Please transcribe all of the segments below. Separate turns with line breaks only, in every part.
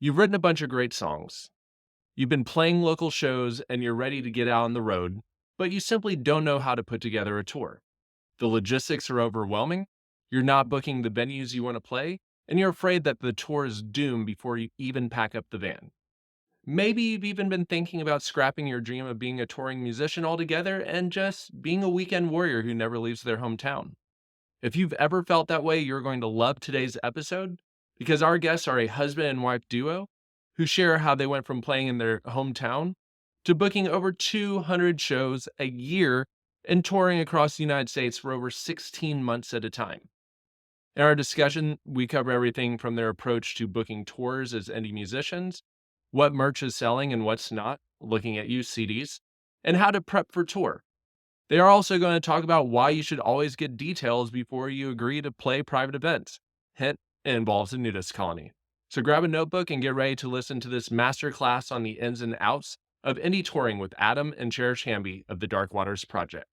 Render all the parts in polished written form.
You've written a bunch of great songs. You've been playing local shows and you're ready to get out on the road, but you simply don't know how to put together a tour. The logistics are overwhelming. You're not booking the venues you want to play, and you're afraid that the tour is doomed before you even pack up the van. Maybe you've even been thinking about scrapping your dream of being a touring musician altogether and just being a weekend warrior who never leaves their hometown. If you've ever felt that way, you're going to love today's episode because our guests are a husband and wife duo who share how they went from playing in their hometown to booking over 200 shows a year and touring across the United States for over 16 months at a time. In our discussion, we cover everything from their approach to booking tours as indie musicians, what merch is selling and what's not, looking at used CDs, and how to prep for tour. They are also going to talk about why you should always get details before you agree to play private events. Hint, it involves a nudist colony. So grab a notebook and get ready to listen to this masterclass on the ins and outs of indie touring with Adam and Cherish Hamby of the Dark Waters Project.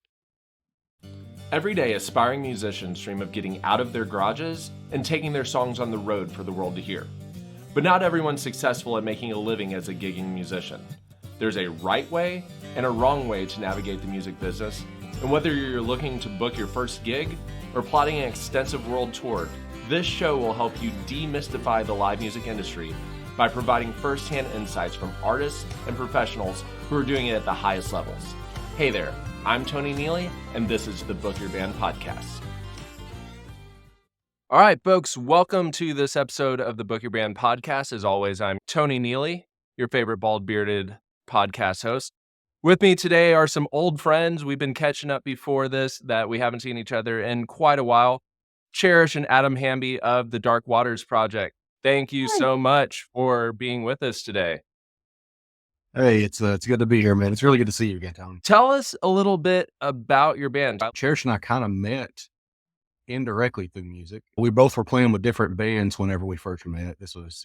Every day, aspiring musicians dream of getting out of their garages and taking their songs on the road for the world to hear. But not everyone's successful at making a living as a gigging musician. There's a right way and a wrong way to navigate the music business, and whether you're looking to book your first gig or plotting an extensive world tour, this show will help you demystify the live music industry by providing firsthand insights from artists and professionals who are doing it at the highest levels. Hey there, I'm Tony Neely, and this is the Book Your Band Podcast. All right, folks, welcome to this episode of the Book Your Band Podcast. As always, I'm Tony Neely, your favorite bald-bearded podcast host. With me today are some old friends. We've been catching up before this that we haven't seen each other in quite a while. Cherish and Adam Hamby of the Dark Waters Project. Thank you so much for being with us today.
Hey, it's good to be here, man. It's really good to see you again, Tony.
Tell us a little bit about your band.
Cherish and I kind of met indirectly through music. We both were playing with different bands whenever we first met. This was,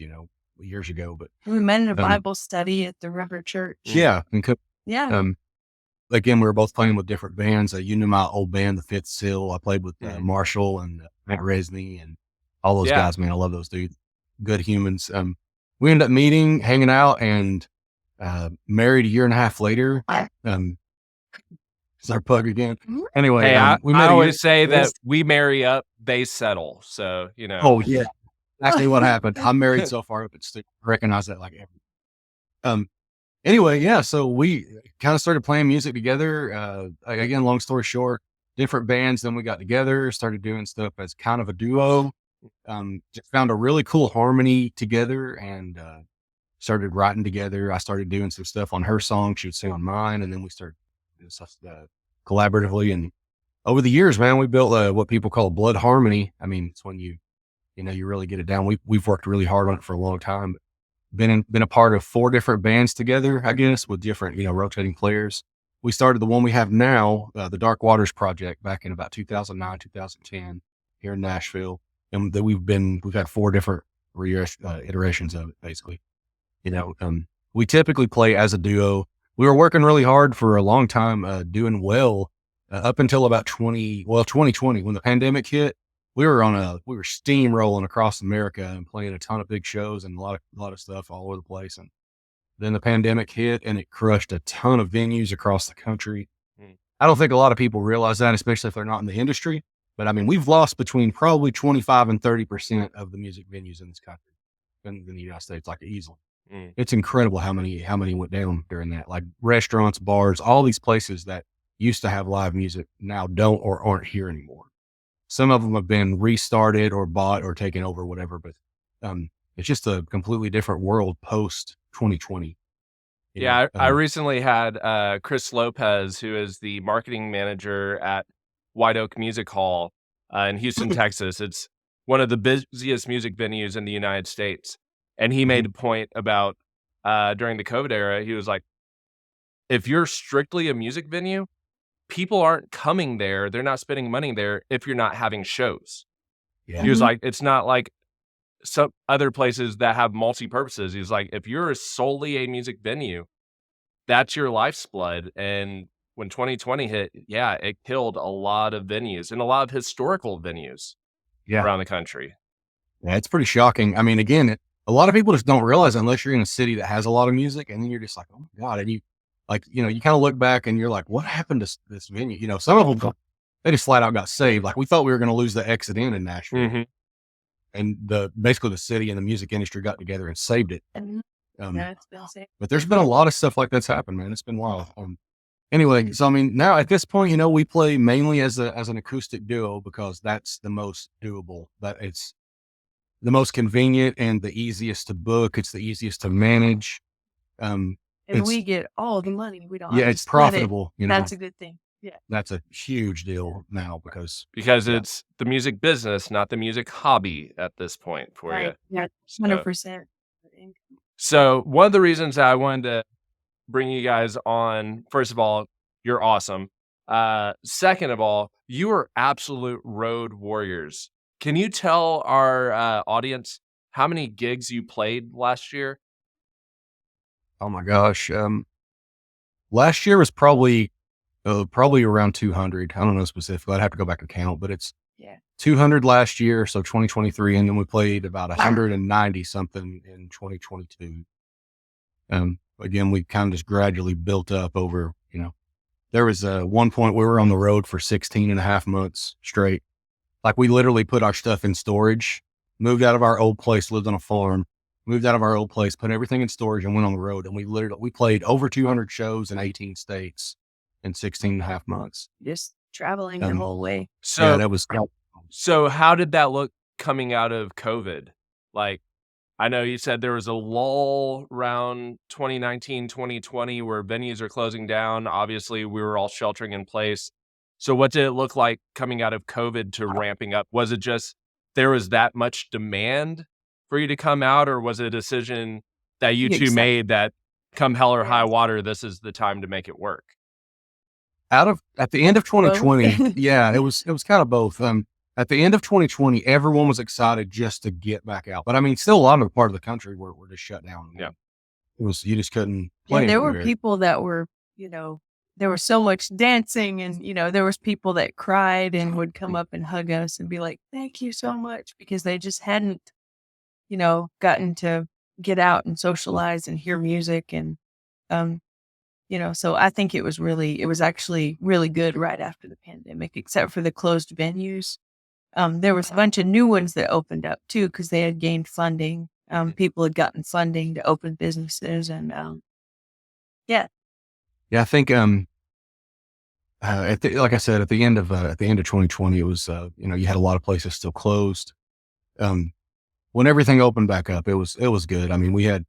years ago, but
we met in a Bible study at the River Church.
Yeah.
Yeah.
Again, we were both playing with different bands. You knew my old band, The Fifth Seal. I played with Marshall and Matt Resney and all those guys, man. I love those dudes. Good humans. We ended up meeting, hanging out, and married a year and a half later. It's our plug again. Anyway,
hey, we met I always say that we marry up, they settle. So,
Oh, yeah. Actually, what happened? I'm married so far, but still recognize that like every. Anyway, yeah. So we kind of started playing music together. Again, long story short, different bands. Then we got together, started doing stuff as kind of a duo. Just found a really cool harmony together and started writing together. I started doing some stuff on her song. She would sing on mine, and then we started doing stuff collaboratively. And over the years, man, we built what people call blood harmony. I mean, it's when you really get it down. We've worked really hard on it for a long time. Been a part of 4 different bands together, I guess, with different, rotating players. We started the one we have now, the Dark Waters Project, back in about 2009, 2010 here in Nashville. And we've had 4 different iterations of it, basically. We typically play as a duo. We were working really hard for a long time, doing well, up until about 2020, when the pandemic hit. We were steamrolling across America and playing a ton of big shows and a lot of stuff all over the place. And then the pandemic hit and it crushed a ton of venues across the country. I don't think a lot of people realize that, especially if they're not in the industry. But I mean, we've lost between probably 25 and 30% of the music venues in this country, in the United States, like easily. It's incredible how many went down during that. Like restaurants, bars, all these places that used to have live music now don't or aren't here anymore. Some of them have been restarted or bought or taken over, whatever. But it's just a completely different world post 2020.
Yeah, I recently had Chris Lopez, who is the marketing manager at White Oak Music Hall in Houston, Texas. It's one of the busiest music venues in the United States. And he made a point about during the COVID era, he was like, if you're strictly a music venue, people aren't coming there. They're not spending money there if you're not having shows. Yeah. He was like, it's not like some other places that have multi-purposes. He's like, if you're solely a music venue, that's your life's blood. And when 2020 hit, it killed a lot of venues and a lot of historical venues around the country.
Yeah, it's pretty shocking. I mean, again, a lot of people just don't realize unless you're in a city that has a lot of music, and then you're just like, oh my God. And you like, you kind of look back and you're like, what happened to this venue? Some of them, they just flat out got saved. Like we thought we were going to lose the exit in Nashville.
Mm-hmm.
And basically the city and the music industry got together and saved it.
It's been safe.
But there's been a lot of stuff like that's happened, man. It's been wild. Anyway, so I mean, now at this point, we play mainly as an acoustic duo because that's the most doable. That it's the most convenient and the easiest to book. It's the easiest to manage.
And we get all the money. We don't.
Yeah, it's profitable.
That's a good thing. Yeah,
that's a huge deal now because
it's the music business, not the music hobby at this point for you.
Yeah, 100%.
So one of the reasons I wanted to bring you guys on, first of all, you're awesome. Second of all, you are absolute road warriors. Can you tell our audience how many gigs you played last year?
Oh my gosh. Last year was probably around 200. I don't know specifically. I'd have to go back and count, but it's 200 last year. So 2023. And then we played about 190 something in 2022. Again, we kind of just gradually built up over, there was one point we were on the road for 16 and a half months straight. Like we literally put our stuff in storage, moved out of our old place, lived on a farm, moved out of our old place, put everything in storage and went on the road. And we played over 200 shows in 18 states in 16 and a half months.
Just traveling the whole way.
So
yeah, that was.
So how did that look coming out of COVID? Like, I know you said there was a lull around 2019, 2020 where venues are closing down. Obviously, we were all sheltering in place. So what did it look like coming out of COVID to ramping up? Was it just there was that much demand for you to come out, or was it a decision that you two made that come hell or high water, this is the time to make it work?
At the end of 2020, yeah, it was kind of both. At the end of 2020, everyone was excited just to get back out. But I mean, still a lot of the part of the country were just shut down.
Yeah.
You just couldn't play.
Yeah, there were people that were, there was so much dancing and, there was people that cried and would come up and hug us and be like, thank you so much, because they just hadn't, gotten to get out and socialize and hear music. And, so I think it was actually really good right after the pandemic, except for the closed venues. There was a bunch of new ones that opened up too, because they had gained funding. People had gotten funding to open businesses, and yeah.
I think like I said, at the end of 2020, it was you had a lot of places still closed. When everything opened back up, it was good. I mean, we had,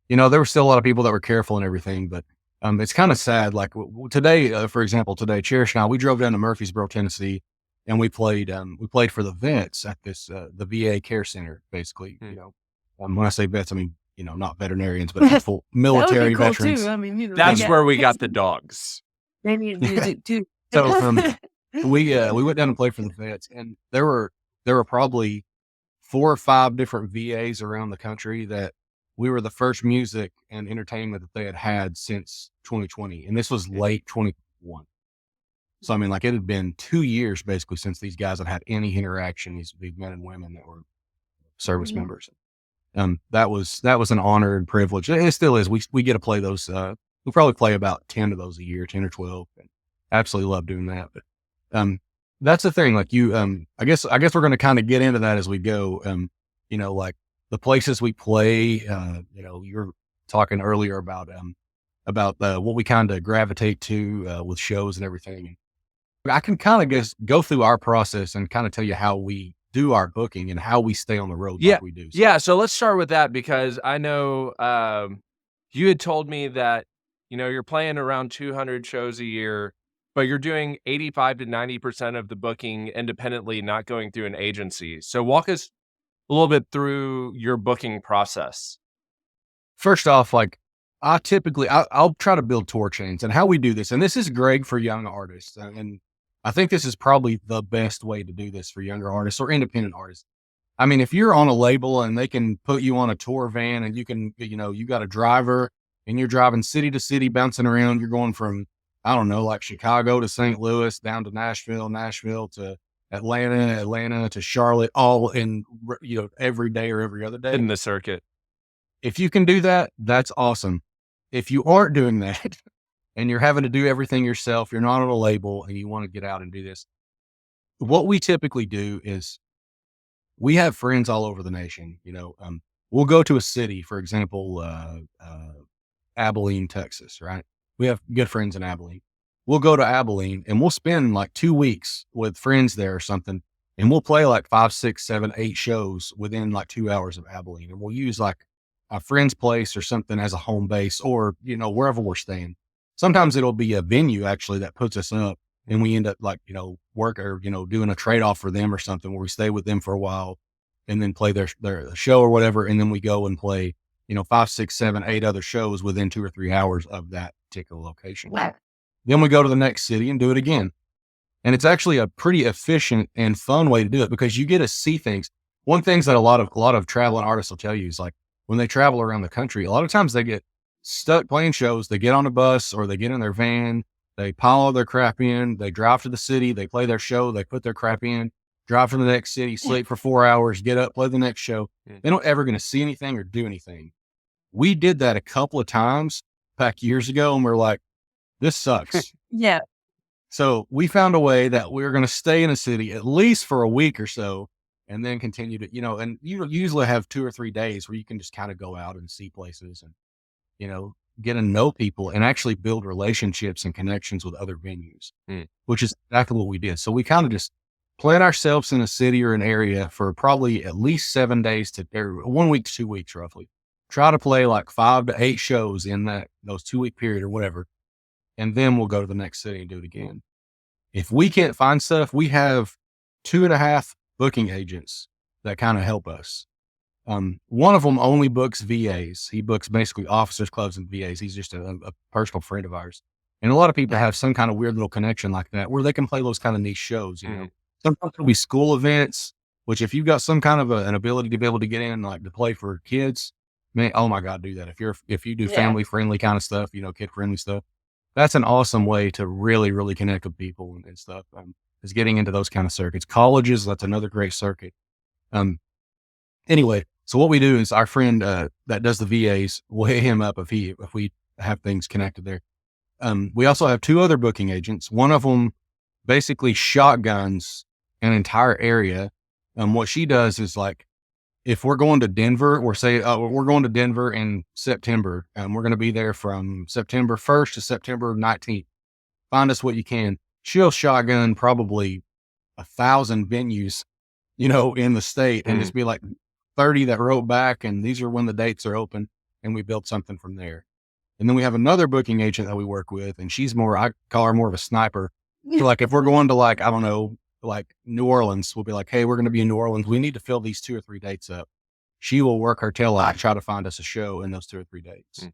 there were still a lot of people that were careful and everything, but it's kind of sad. Like today, for example, Cherish and I, we drove down to Murfreesboro, Tennessee. And we played for the vets at this, the VA care center, basically, when I say vets, I mean, not veterinarians, but full military
cool
veterans.
Too. I mean,
that's where we got the dogs.
They need music too.
So we went down and played for the vets, and there were probably 4 or 5 different VAs around the country that we were the first music and entertainment that they had since 2020. And this was late 2021. So, I mean, like it had been 2 years basically since these guys had any interaction, these men and women that were service members. That was an honor and privilege. It still is. We get to play those. We probably play about 10 of those a year, 10 or 12. And absolutely love doing that. But that's the thing. Like I guess we're going to kind of get into that as we go. Like the places we play. You're talking earlier about what we kind of gravitate to with shows and everything. I can kind of just go through our process and kind of tell you how we do our booking and how we stay on the road like we do.
So let's start with that, because I know you had told me that, you're playing around 200 shows a year, but you're doing 85 to 90% of the booking independently, not going through an agency. So walk us a little bit through your booking process.
First off, like I'll try to build tour chains, and how we do this. And this is great for young artists. And I think this is probably the best way to do this for younger artists or independent artists. I mean, if you're on a label and they can put you on a tour van and you can, you got a driver and you're driving city to city, bouncing around, you're going from, I don't know, like Chicago to St. Louis, down to Nashville to Atlanta to Charlotte, all in, every day or every other day.
In the circuit.
If you can do that, that's awesome. If you aren't doing that and you're having to do everything yourself, you're not on a label and you want to get out and do this, what we typically do is we have friends all over the nation. We'll go to a city, for example, Abilene, Texas, right? We have good friends in Abilene. We'll go to Abilene and we'll spend like 2 weeks with friends there or something. And we'll play like 5, 6, 7, 8 shows within like 2 hours of Abilene. And we'll use like a friend's place or something as a home base or, wherever we're staying. Sometimes it'll be a venue actually that puts us up and we end up like, work or, doing a trade off for them or something where we stay with them for a while and then play their show or whatever. And then we go and play, 5, 6, 7, 8 other shows within 2 or 3 hours of that particular location.
Wow.
Then we go to the next city and do it again. And it's actually a pretty efficient and fun way to do it because you get to see things. One thing that a lot of traveling artists will tell you is like when they travel around the country, a lot of times they get stuck playing shows. They get on a bus or they get in their van, they pile all their crap in, they drive to the city, they play their show, they put their crap in, drive to the next city, sleep for 4 hours, get up, play the next show. They're not ever going to see anything or do anything. We did that a couple of times back years ago and we're like, this sucks.
Yeah.
So we found a way that we're going to stay in a city at least for a week or so and then continue to, and you usually have 2 or 3 days where you can just kind of go out and see places and, get to know people and actually build relationships and connections with other venues, which is exactly what we did. So we kind of just plant ourselves in a city or an area for probably at least 7 days or 1 week to 2 weeks, roughly. Try to play like 5 to 8 shows in those 2 week period or whatever. And then we'll go to the next city and do it again. If we can't find stuff, we have 2.5 booking agents that kind of help us. One of them only books VAs. He books basically officers clubs and VAs. He's just a personal friend of ours. And a lot of people have some kind of weird little connection like that where they can play those kind of niche shows, Sometimes it'll be school events, which if you've got some kind of an ability to be able to get in, like to play for kids, man, oh my God, do that. If you do family friendly kind of stuff, kid friendly stuff, that's an awesome way to really, really connect with people and stuff. Is getting into those kind of circuits. Colleges, that's another great circuit. Anyway, so what we do is our friend that does the VAs, we'll hit him up if we have things connected there. We also have 2 other booking agents. One of them basically shotguns an entire area. What she does is like, if we're going to Denver, or say we're going to Denver in September, and we're going to be there from September 1st to September 19th. Find us what you can. She'll shotgun probably 1,000 venues, in the state, and just be like 30 that wrote back, and these are when the dates are open, and we build something from there. And then we have another booking agent that we work with, and I call her more of a sniper. So like if we're going to like, I don't know, like New Orleans, we'll be like, hey, we're going to be in New Orleans. We need to fill these 2 or 3 dates up. She will work her tail out, try to find us a show in those 2 or 3 dates,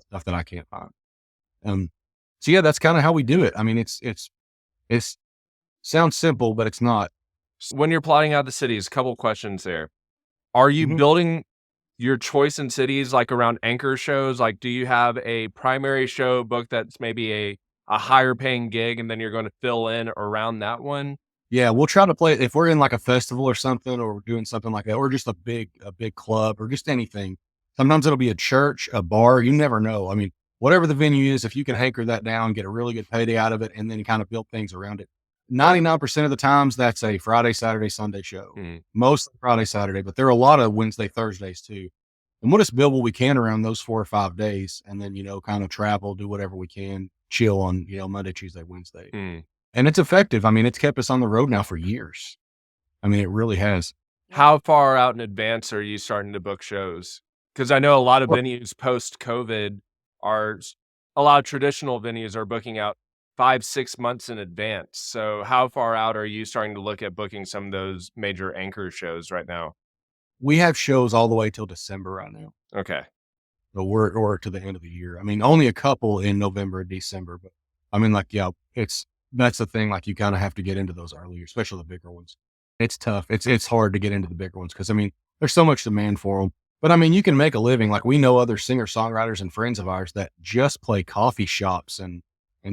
stuff that I can't find. So yeah, that's kind of how we do it. I mean, it's sounds simple, but it's not.
When you're plotting out the cities, a couple questions there. Are you building your choice in cities like around anchor shows? Like, do you have a primary show book that's maybe a higher paying gig and then you're going to fill in around that one?
Yeah, we'll try to play if we're in like a festival or something, or we're doing something like that, or just a big club or just anything. Sometimes it'll be a church, a bar. You never know. I mean, whatever the venue is, if you can hanker that down, get a really good payday out of it, and then kind of build things around it. 99% of the times that's a Friday, Saturday, Sunday show. Mostly Friday, Saturday, but there are a lot of Wednesday, Thursdays too. And we'll just build what we can around those 4 or 5 days, and then, kind of travel, do whatever we can, chill on, Monday, Tuesday, Wednesday. And it's effective. I mean, it's kept us on the road now for years. I mean, it really has.
How far out in advance are you starting to book shows? Because I know a lot of venues post-COVID a lot of traditional venues are booking out 5-6 months in advance. So how far out are you starting to look at booking some of those major anchor shows right now?
We have shows all the way till December right now.
Okay.
So or to the end of the year. I mean, only a couple in November and December, but I mean, like, yeah, that's the thing. Like, you kind of have to get into those earlier, especially the bigger ones. It's tough. It's hard to get into the bigger ones because, I mean, there's so much demand for them. But I mean, you can make a living. Like, we know other singer-songwriters and friends of ours that just play coffee shops and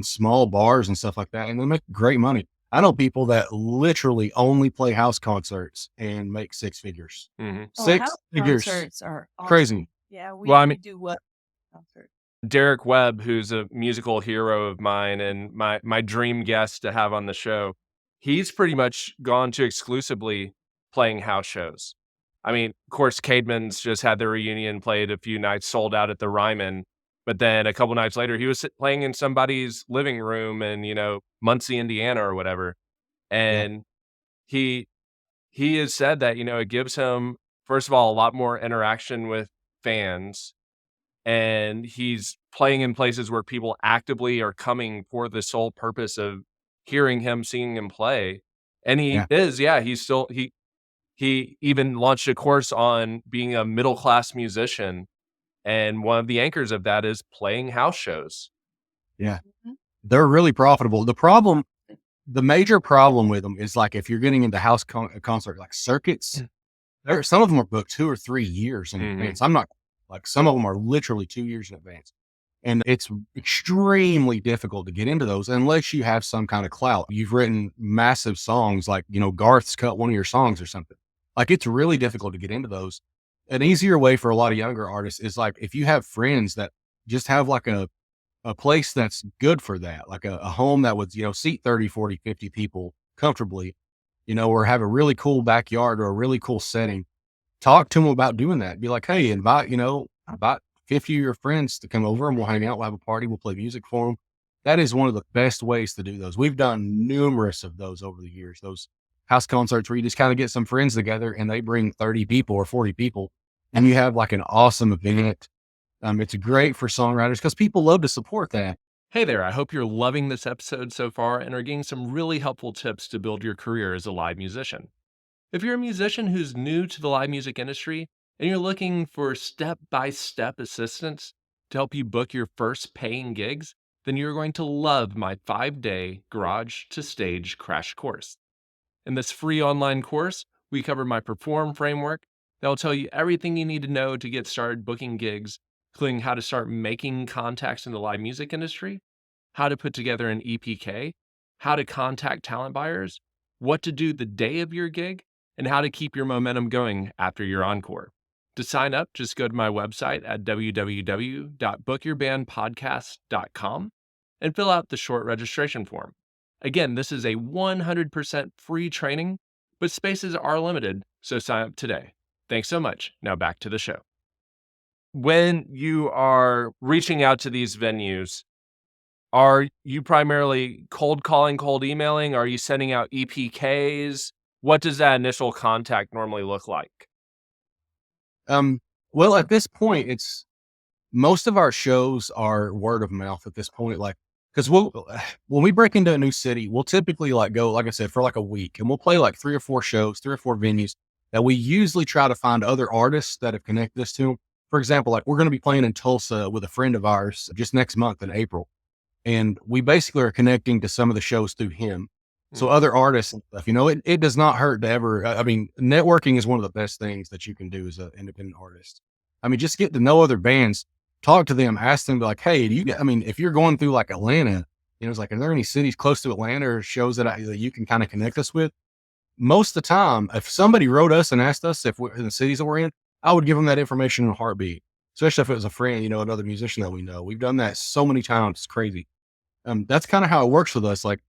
small bars and stuff like that, and they make great money. I know people that literally only play house concerts and make 6 figures.
Oh,
6
house
figures.
concerts are awesome.
Crazy.
Yeah,
Well, I
we
mean,
do what concert.
Derek Webb, who's a musical hero of mine and my dream guest to have on the show, he's pretty much gone to exclusively playing house shows. I mean, of course, Caedmon's just had their reunion, played a few nights, sold out at the Ryman, but then a couple nights later, he was playing in somebody's living room in, Muncie, Indiana or whatever.
Yeah.
And he he has said that, it gives him, first of all, a lot more interaction with fans, and he's playing in places where people actively are coming for the sole purpose of hearing him sing and play. And
Yeah.
he's still he even launched a course on being a middle class musician, and one of the anchors of that is playing house shows.
Yeah.
Mhm.
They're really profitable. The major problem with them is like if you're getting into house concert like circuits, some of them are booked 2 or 3 years in
Mhm.
advance. I'm not like some of them are literally 2 years in advance. And it's extremely difficult to get into those unless you have some kind of clout. You've written massive songs like, Garth's cut one of your songs or something. Like it's really difficult to get into those. An easier way for a lot of younger artists is like if you have friends that just have like a place that's good for that, like a home that would, seat 30, 40, 50 people comfortably, or have a really cool backyard or a really cool setting. Talk to them about doing that. Be like, hey, invite 50 of your friends to come over and we'll hang out. We'll have a party. We'll play music for them. That is one of the best ways to do those. We've done numerous of those over the years. Those house concerts where you just kind of get some friends together and they bring 30 people or 40 people and you have like an awesome event. It's great for songwriters because people love to support that.
Hey there, I hope you're loving this episode so far and are getting some really helpful tips to build your career as a live musician. If you're a musician who's new to the live music industry and you're looking for step by step assistance to help you book your first paying gigs, then you're going to love my 5-day Garage to Stage crash course. In this free online course, we cover my Perform framework that will tell you everything you need to know to get started booking gigs, including how to start making contacts in the live music industry, how to put together an EPK, how to contact talent buyers, what to do the day of your gig, and how to keep your momentum going after your encore. To sign up, just go to my website at www.bookyourbandpodcast.com and fill out the short registration form. Again, this is a 100% free training, but spaces are limited, so sign up today. Thanks so much. Now back to the show. When you are reaching out to these venues, are you primarily cold calling, cold emailing? Are you sending out EPKs? What does that initial contact normally look like?
Well, at this point, it's most of our shows are word of mouth at this point. Like, because when we break into a new city, we'll typically like go, like I said, for like a week, and we'll play like 3 or 4 shows, 3 or 4 venues that we usually try to find other artists that have connected us to them. For example, like we're going to be playing in Tulsa with a friend of ours just next month in April, and we basically are connecting to some of the shows through him. So
Mm.
other artists and stuff, it does not hurt to ever. I mean, networking is one of the best things that you can do as an independent artist. I mean, just get to know other bands, talk to them, ask them like, hey, if you're going through like Atlanta, it's like, are there any cities close to Atlanta or shows that you can kind of connect us with? Most of the time, if somebody wrote us and asked us if we're in the cities that we're in, I would give them that information in a heartbeat, especially if it was a friend, another musician that we know. We've done that so many times. It's crazy. That's kind of how it works with us. Like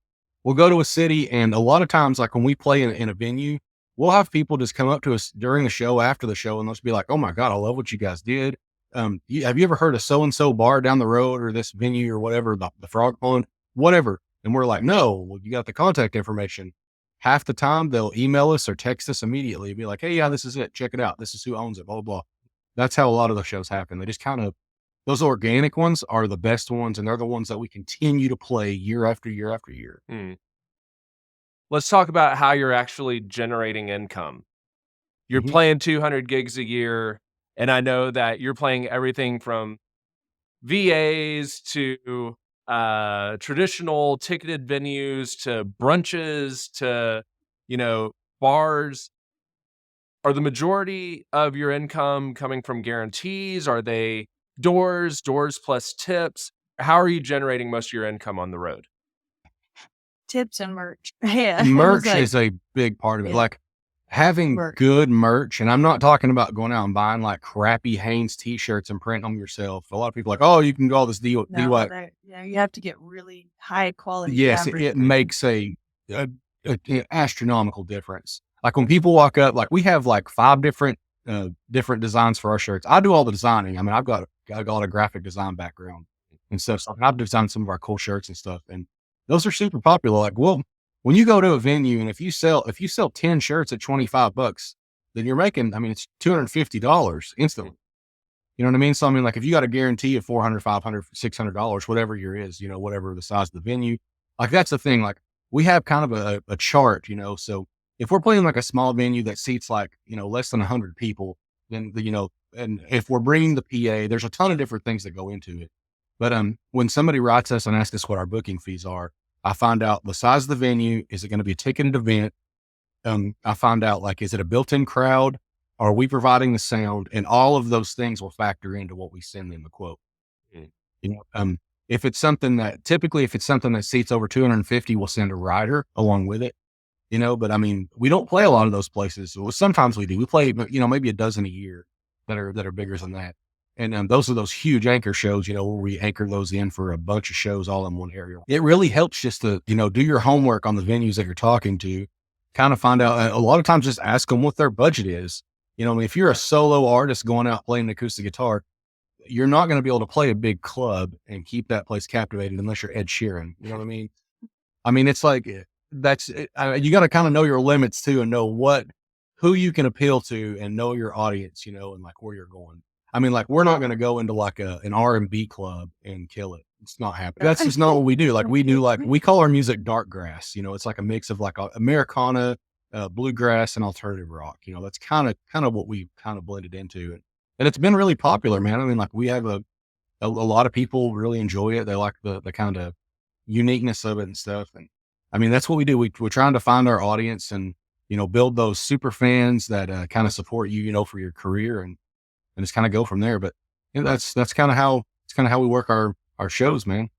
we'll go to a city and a lot of times, like when we play in a venue, we'll have people just come up to us during the show, after the show, and they'll just be like, oh my God, I love what you guys did. Have you ever heard of so-and-so bar down the road or this venue or whatever, the Frog Pond, whatever? And we're like, no, well, you got the contact information. Half the time they'll email us or text us immediately, be like, hey, yeah, this is it. Check it out. This is who owns it, blah, blah, blah. That's how a lot of the shows happen. They just kind of, those organic ones are the best ones. And they're the ones that we continue to play year after year after year.
Mm. Let's talk about how you're actually generating income. You're
Mhm.
playing 200 gigs a year, and I know that you're playing everything from VAs to traditional ticketed venues to brunches to, bars. Are the majority of your income coming from guarantees? Are they doors plus tips? How are you generating most of your income on the road?
Tips and merch. Yeah, it was
Merch
like,
is a big part of it.
yeah.
Like having
Merch.
good merch, and I'm not talking about going out and buying like crappy Hanes t-shirts and printing them yourself. A lot of people are like, oh, you can do all this DIY.
Yeah, you have to get really high quality
Yes,
fabric.
it makes a astronomical difference. Like when people walk up, like we have like 5 different designs for our shirts. I do all the designing. I mean, I got a graphic design background and stuff. So I've designed some of our cool shirts and stuff, and those are super popular. Like, well, when you go to a venue and if you sell 10 shirts at $25, then you're making, I mean, it's $250 instantly. You know what I mean? So, I mean, like if you got a guarantee of $400, $500, $600, whatever your is, whatever the size of the venue, like that's the thing. Like we have kind of a chart, so if we're playing like a small venue that seats like, less than 100 people, then, and if we're bringing the PA, there's a ton of different things that go into it. But when somebody writes us and asks us what our booking fees are, I find out the size of the venue. Is it going to be a ticketed event? I find out like, is it a built-in crowd? Are we providing the sound? And all of those things will factor into what we send them the quote. If it's something that seats over 250, we'll send a rider along with it, but I mean, we don't play a lot of those places. Well, sometimes we do. We play, maybe a dozen a year that are bigger than that. And those are those huge anchor shows, where we anchor those in for a bunch of shows all in one area. It really helps just to, do your homework on the venues that you're talking to, kind of find out. A lot of times just ask them what their budget is. I mean, if you're a solo artist going out playing an acoustic guitar, you're not going to be able to play a big club and keep that place captivated unless you're Ed Sheeran. You know what I mean? I mean, it's like, you got to kind of know your limits too, and know who you can appeal to, and know your audience, and like where you're going. I mean, like we're not going to go into like an R&B club and kill it. It's not happening. That's just not what we do. Like we call our music dark grass. It's like a mix of like Americana, bluegrass, and alternative rock. That's kind of what we kind of blended into, and it's been really popular, man. I mean, like we have a lot of people really enjoy it. They like the kind of uniqueness of it and stuff. And I mean, that's what we do. We're trying to find our audience and, build those super fans that kind of support you, for your career, and just kind of go from there. But that's kind of how we work our shows, man.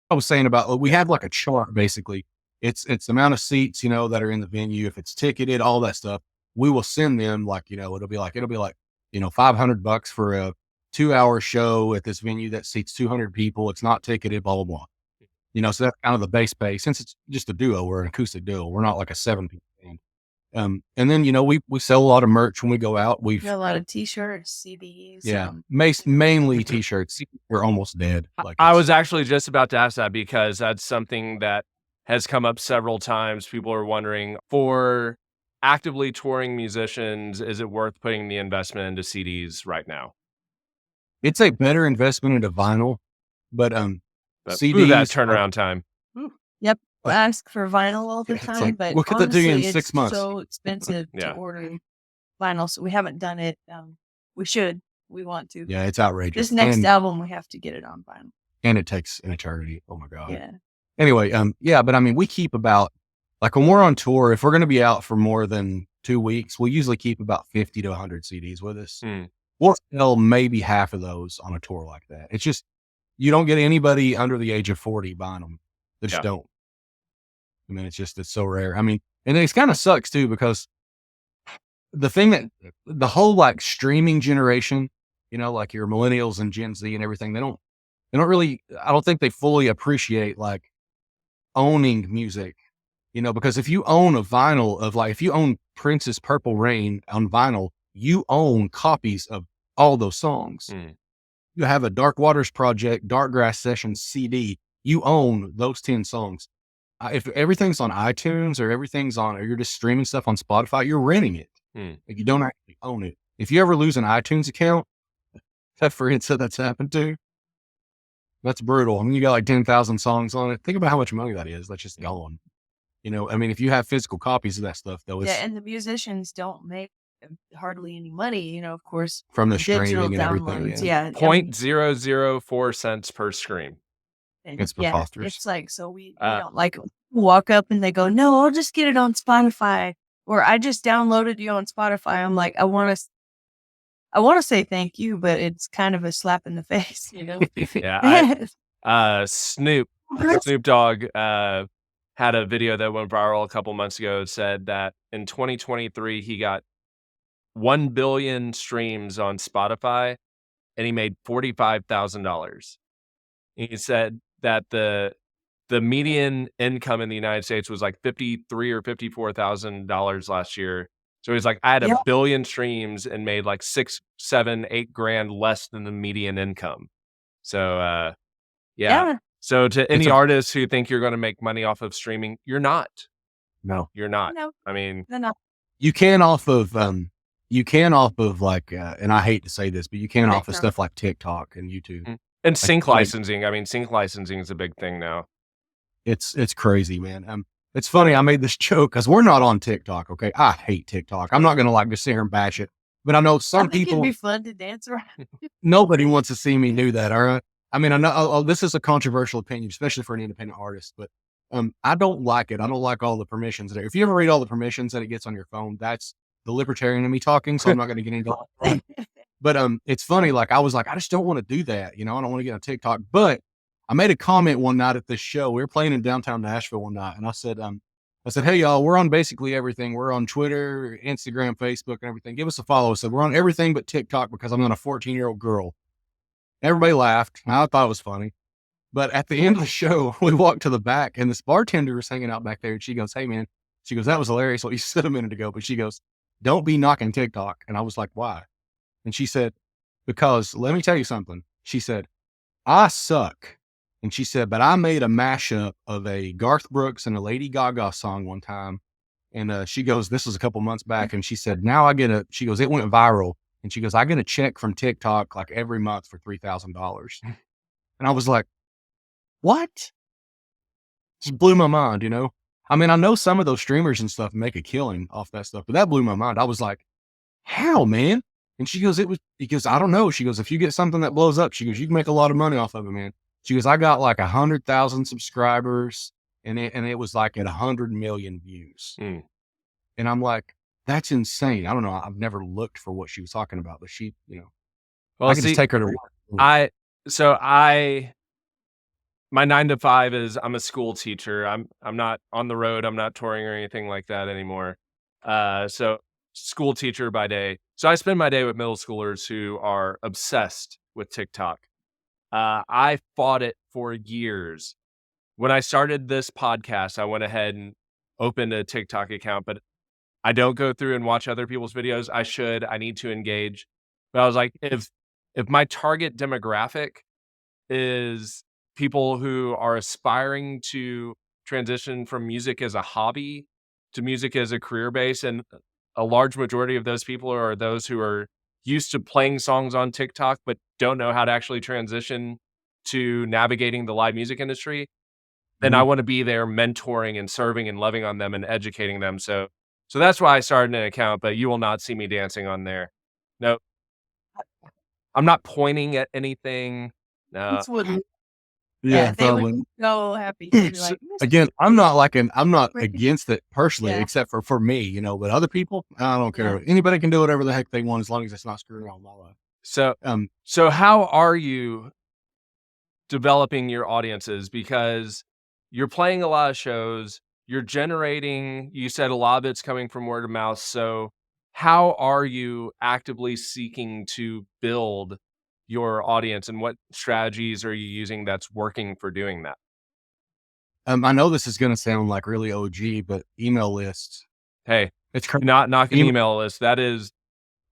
I was saying about, we have like a chart, basically. It's the amount of seats, that are in the venue. If it's ticketed, all that stuff, we will send them like, it'll be like, $500 for a 2-hour show at this venue that seats 200 people. It's not ticketed, blah, blah, blah. So that's kind of the base pay. Since it's just a duo, we're an acoustic duo. We're not like a 7-people band. And then, we sell a lot of merch when we go out.
We got a lot of t-shirts, CDs.
Yeah. Mainly t-shirts. We're almost dead.
I was actually just about to ask that, because that's something that has come up several times. People are wondering, for actively touring musicians, is it worth putting the investment into CDs right now?
It's a better investment into vinyl, but
CDs, that turnaround time.
Yep. Ask for vinyl all the time,
like,
but
we'll get that to you in
honestly,
6 months.
It's so expensive to order vinyl, so we haven't done it. We should. We want to.
Yeah, it's outrageous.
This next album, we have to get it on vinyl.
And it takes an eternity. Oh my God.
Yeah.
Anyway, but I mean, we keep about, like when we're on tour, if we're going to be out for more than 2 weeks, we'll usually keep about 50 to 100 CDs with us. We'll sell maybe half of those on a tour like that. It's just, you don't get anybody under the age of 40 buying them. They just don't. I mean, it's so rare. I mean, and it kind of sucks too, because the thing that the whole like streaming generation, like your millennials and Gen Z and everything, they don't really, I don't think they fully appreciate like owning music, because if you own a vinyl of like, if you own Prince's Purple Rain on vinyl, you own copies of all those songs. You have a Dark Waters Project, Dark Grass Sessions CD, you own those 10 songs. If everything's on iTunes or or you're just streaming stuff on Spotify, you're renting it. Like you don't actually own it. If you ever lose an iTunes account, that friend said that's happened to. That's brutal. I mean, you got like 10,000 songs on it. Think about how much money that is. That's just gone. I mean, if you have physical copies of that stuff, though, it's
and the musicians don't make hardly any money, of course,
from the streaming and everything.
Yeah.
0.004 cents per stream.
It's preposterous.
It's like, so we don't like walk up and they go, no, I'll just get it on Spotify, or I just downloaded you on Spotify. I'm like, I want to say thank you, but it's kind of a slap in the face,
Yeah. Snoop Dogg had a video that went viral a couple months ago. It said that in 2023, he got 1 billion streams on Spotify and he made $45,000. He said that the median income in the United States was like 53 or $54,000 last year. So he's like, I had a
Yeah.
billion streams and made like 6, 7, 8 grand less than the median income. So yeah.
Yeah.
So to any
a-
artists who think you're going to make money off of streaming, you're not.
No,
You're not.
No,
I mean,
they're not.
you can off of like, and I hate to say this, but you can off of
TikTok.
stuff like TikTok and YouTube.
and sync
like-
licensing. I mean, sync licensing is a big thing now.
It's crazy, man. It's funny. I made this joke because we're not on TikTok. Okay. I hate TikTok. I'm not going to like just sit here and bash it, but I know
I
some
think
people,
it'd be fun to dance around.
nobody wants to see me do that. All right. I mean, I know this is a controversial opinion, especially for an independent artist, but I don't like it. I don't like all the permissions there. If you ever read all the permissions that it gets on your phone, that's the libertarian in me talking. So I'm not going to get into it. But it's funny. Like I was like, I just don't want to do that. I don't want to get on TikTok. But I made a comment one night at this show. We were playing in downtown Nashville one night, and I said, hey y'all, we're on basically everything. We're on Twitter, Instagram, Facebook, and everything. Give us a follow. I said we're on everything but TikTok because I'm not a 14-year-old girl. Everybody laughed. I thought it was funny. But at the end of the show, we walked to the back, and this bartender was hanging out back there, and she goes, hey man, she goes, that was hilarious what you said a minute ago. But she goes, don't be knocking TikTok. And I was like, why? And she said, because let me tell you something. She said, I suck. And she said, but I made a mashup of a Garth Brooks and a Lady Gaga song one time. And she goes, this was a couple months back. And she said, now she goes, it went viral. And she goes, I get a check from TikTok like every month for $3,000. And I was like, what? Just blew my mind, I mean, I know some of those streamers and stuff make a killing off that stuff, but that blew my mind. I was like, how, man? And she goes, because I don't know. She goes, if you get something that blows up, she goes, you can make a lot of money off of it, man. She goes, I got like 100,000 subscribers and it was like at 100 million views.
Mm.
And I'm like, that's insane. I don't know. I've never looked for what she was talking about, but she,
Well,
I can just take her to work.
My 9 to 5 is I'm a school teacher. I'm not on the road. I'm not touring or anything like that anymore. So school teacher by day. So I spend my day with middle schoolers who are obsessed with TikTok. I fought it for years. When I started this podcast, I went ahead and opened a TikTok account, but I don't go through and watch other people's videos. I should. I need to engage. But I was like, if my target demographic is people who are aspiring to transition from music as a hobby to music as a career base, and a large majority of those people are those who are used to playing songs on TikTok but don't know how to actually transition to navigating the live music industry, then I want to be there mentoring and serving and loving on them and educating them. So that's why I started an account, but you will not see me dancing on there. No, I'm not pointing at anything. No.
This wouldn't.
Yeah,
they would
probably.
be so happy. They'd be
So,
like,
again, I'm not
Right.
against it personally,
Yeah.
except for me, but other people, I don't care. Anybody can do whatever the heck they want as long as it's not screwing around my life.
So how are you developing your audiences? Because you're playing a lot of shows, you're generating, you said a lot of it's coming from word of mouth. So how are you actively seeking to build your audience, and what strategies are you using that's working for doing that?
I know this is going to sound like really OG, but email lists.
Hey,
It's crazy.
not knocking
Email-
email lists. That is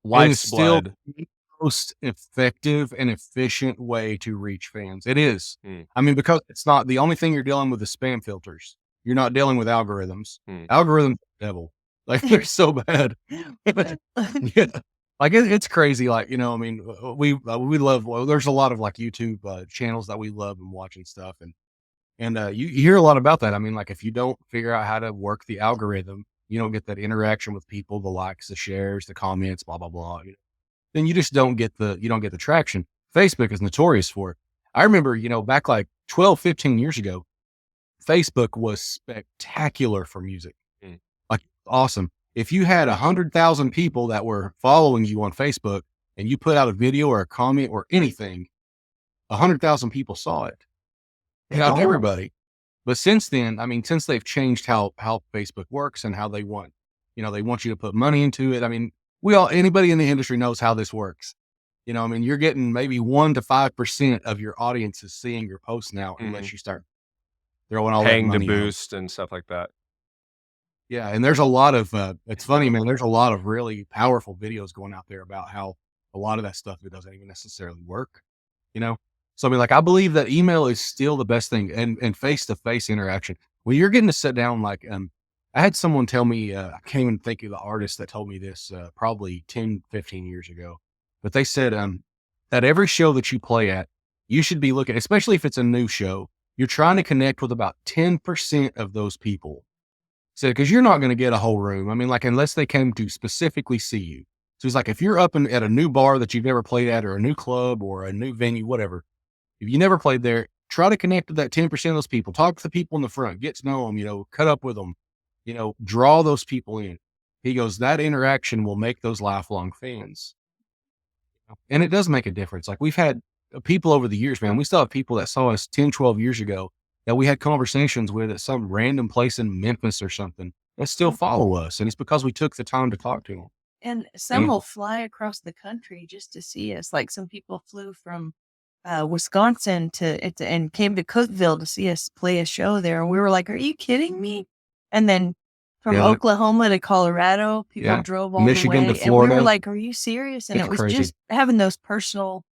It
life's
is still
blood.
the most effective and efficient way to reach fans. It is.
Mm.
I mean, because it's not the only thing you're dealing with is spam filters. You're not dealing with algorithms.
Mm.
Algorithms, are the devil. Like they're so bad. Yeah. Like it's crazy. Like, I mean, we love, there's a lot of like YouTube channels that we love and watch and stuff. And you hear a lot about that. I mean, like if you don't figure out how to work the algorithm, you don't get that interaction with people, the likes, the shares, the comments, blah, blah, blah. Then you just don't get the traction. Facebook is notorious for it. I remember, back like 12, 15 years ago, Facebook was spectacular for music.
Mm.
Like awesome. If you had 100,000 people that were following you on Facebook and you put out a video or a comment or anything, 100,000 people saw it. Not everybody, But since then, I mean, since they've changed how Facebook works and how they want, they want you to put money into it. I mean, anybody in the industry knows how this works. I mean, you're getting maybe 1 to 5% of your audience is seeing your posts now, unless you start throwing all that
Paying to
money on.
boost and stuff like that.
Yeah, and there's a lot of, it's funny, man, there's a lot of really powerful videos going out there about how a lot of that stuff, it doesn't even necessarily work, you know? So I mean, like, I believe that email is still the best thing, and face-to-face interaction. When you're getting to sit down, like, I had someone tell me, I can't even think of the artist that told me this, probably 10, 15 years ago, but they said, that every show that you play at, you should be looking, especially if it's a new show, you're trying to connect with about 10% of those people. So, cause you're not going to get a whole room. I mean, like, unless they came to specifically see you. So it's like, if you're up at a new bar that you've never played at, or a new club or a new venue, whatever, if you never played there, try to connect with that 10% of those people, talk to the people in the front, get to know them, cut up with them, draw those people in. He goes, that interaction will make those lifelong fans. And it does make a difference. Like, we've had people over the years, man, we still have people that saw us 10, 12 years ago that we had conversations with at some random place in Memphis or something that still follow us. And it's because we took the time to talk to them.
And some will fly across the country just to see us. Like, some people flew from Wisconsin and came to Cookeville to see us play a show there. And we were like, are you kidding me? And then from Oklahoma to Colorado, people drove all
Michigan
the way.
to Florida.
And we were like, are you serious? And
It's
it was
crazy.
just having those personal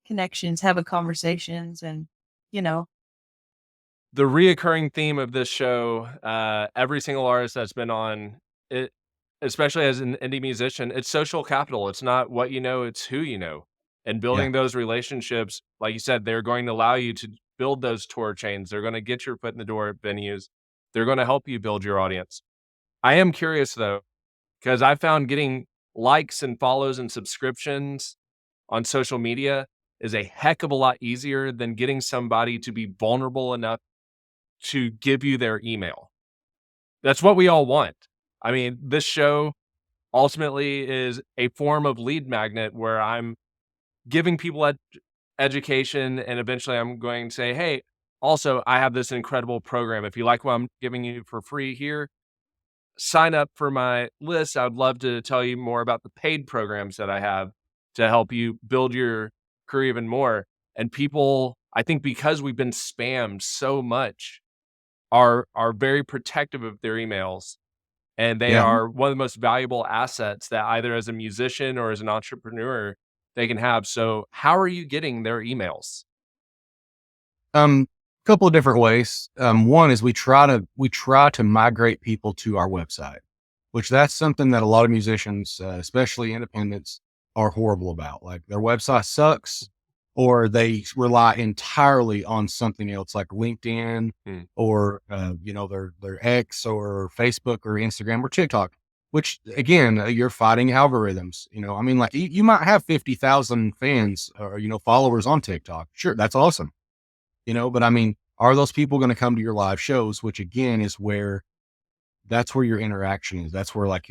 connections, having conversations, and,
The reoccurring theme of this show, every single artist that's been on it, especially as an indie musician, it's social capital. It's not what you know, it's who you know. And building those relationships, like you said, they're going to allow you to build those tour chains. They're going to get your foot in the door at venues. They're going to help you build your audience. I am curious, though, because I found getting likes and follows and subscriptions on social media is a heck of a lot easier than getting somebody to be vulnerable enough to give you their email. That's what we all want. I mean, this show ultimately is a form of lead magnet where I'm giving people education, and eventually I'm going to say, hey, also, I have this incredible program. If you like what I'm giving you for free here, sign up for my list. I would love to tell you more about the paid programs that I have to help you build your career even more. And people, I think, because we've been spammed so much, are very protective of their emails. And they are one of the most valuable assets that either as a musician or as an entrepreneur they can have. So how are you getting their emails?
Couple of different ways. One is we try to migrate people to our website, which that's something that a lot of musicians, especially independents, are horrible about. Like, their website sucks, or they rely entirely on something else like LinkedIn or, their X or Facebook or Instagram or TikTok, which, again, you're fighting algorithms. I mean, like, you might have 50,000 fans or, followers on TikTok. Sure. That's awesome. But I mean, are those people going to come to your live shows? Which, again, is that's where your interaction is. That's where, like,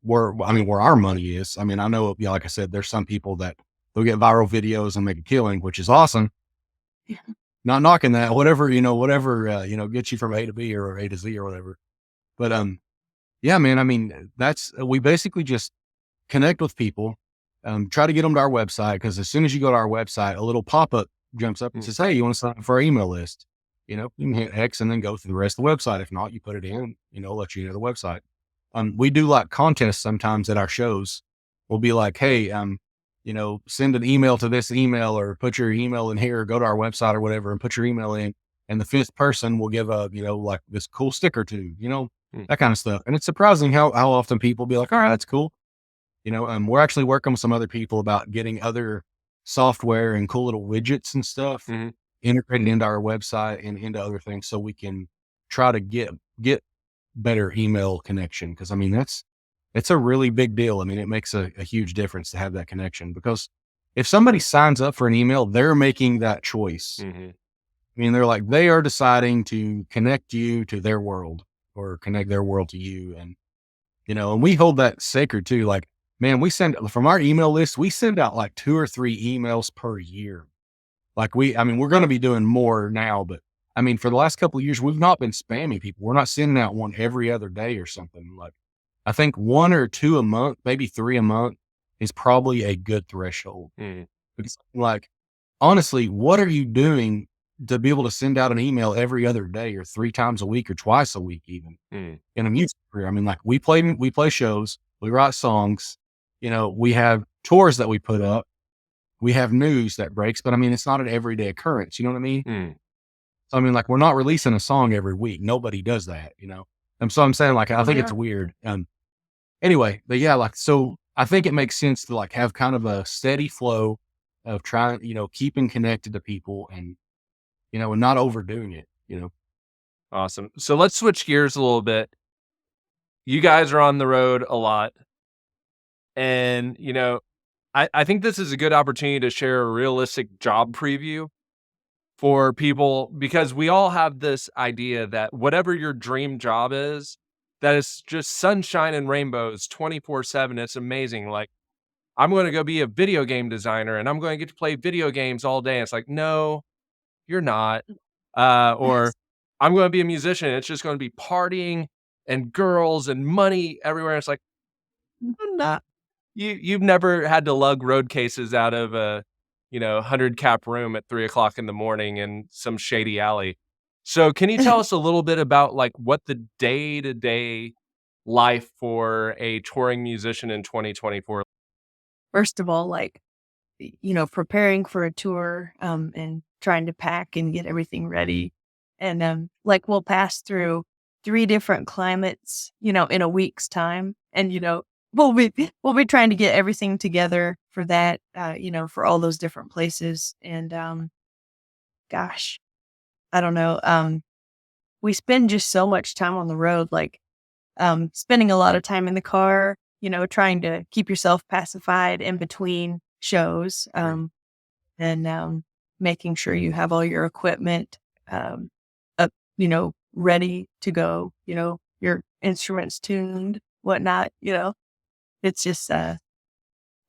where our money is. I mean, I know, like I said, there's some people that they'll get viral videos and make a killing, which is awesome.
Yeah.
Not knocking that, whatever gets you from A to B or A to Z or whatever. But, yeah, man, I mean, we basically just connect with people, try to get them to our website. Cause as soon as you go to our website, a little pop-up jumps up and says, hey, you want to sign up for our email list? You can hit X and then go through the rest of the website. If not, you put it in, let you into the website. We do like contests sometimes at our shows. We'll be like, hey, send an email to this email, or put your email in here, or go to our website or whatever and put your email in. And the fifth person will give like this cool sticker to, that kind of stuff. And it's surprising how often people be like, all right, that's cool. We're actually working with some other people about getting other software and cool little widgets and stuff integrated into our website and into other things, so we can try to get better email connection. Cause I mean, it's a really big deal. I mean, it makes a huge difference to have that connection, because if somebody signs up for an email, they're making that choice. I mean, they are deciding to connect you to their world, or connect their world to you. And, and we hold that sacred too. Like, man, we send from our email list, we send out like 2 or 3 emails per year. Like, we're going to be doing more now, but I mean, for the last couple of years, we've not been spamming people. We're not sending out one every other day or something. Like, I think 1 or 2 a month, maybe 3 a month is probably a good threshold.
Mm.
Because, like, honestly, what are you doing to be able to send out an email every other day or 3 times a week or twice a week even
Mm.
in a music career? I mean, like, we play shows, we write songs, we have tours that we put up, we have news that breaks, but I mean, it's not an everyday occurrence. You know what I mean?
Mm.
So, I mean, like, we're not releasing a song every week. Nobody does that, And so I'm saying, like, I think it's weird. Anyway, but yeah, like, so I think it makes sense to like have kind of a steady flow of trying, keeping connected to people and not overdoing it.
Awesome. So let's switch gears a little bit. You guys are on the road a lot. And, I think this is a good opportunity to share a realistic job preview for people, because we all have this idea that whatever your dream job is, that is just sunshine and rainbows 24/7. It's amazing. Like, I'm going to go be a video game designer and I'm going to get to play video games all day. It's like, no, you're not. Or I'm going to be a musician. It's just going to be partying and girls and money everywhere. It's like, I'm not. You've never had to lug road cases out of a 100 cap room at 3 o'clock in the morning in some shady alley. So can you tell us a little bit about like what the day-to-day life for a touring musician in 2024?
First of all, like, preparing for a tour, and trying to pack and get everything ready. And, like, we'll pass through 3 different climates, in a week's time. And, we'll be trying to get everything together for that, for all those different places. And, gosh, I don't know. We spend just so much time on the road, like, spending a lot of time in the car, trying to keep yourself pacified in between shows, and making sure you have all your equipment up, ready to go, your instruments tuned, whatnot, It's just, I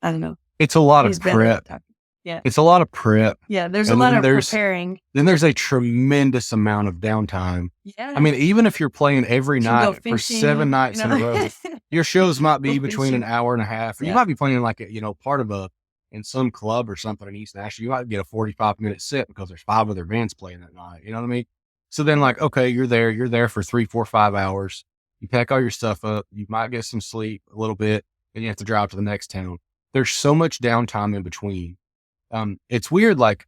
don't know.
It's a lot of
He's better
prep.
at talking. Yeah.
It's a lot of prep.
Yeah. There's a
And
lot
then
of preparing.
Then there's a tremendous amount of downtime.
Yeah.
I mean, even if you're playing every
You can go
night for
fishing,
7 nights in a row, your shows might be
Go
between an
fishing.
hour and a half. Or you
Yeah.
might be playing like part of in some club or something in East Nashville. You might get a 45-minute set because there's 5 other bands playing that night. You know what I mean? So then, like, okay, you're there for 3, 4, 5 hours. You pack all your stuff up. You might get some sleep a little bit, and you have to drive to the next town. There's so much downtime in between. It's weird. Like,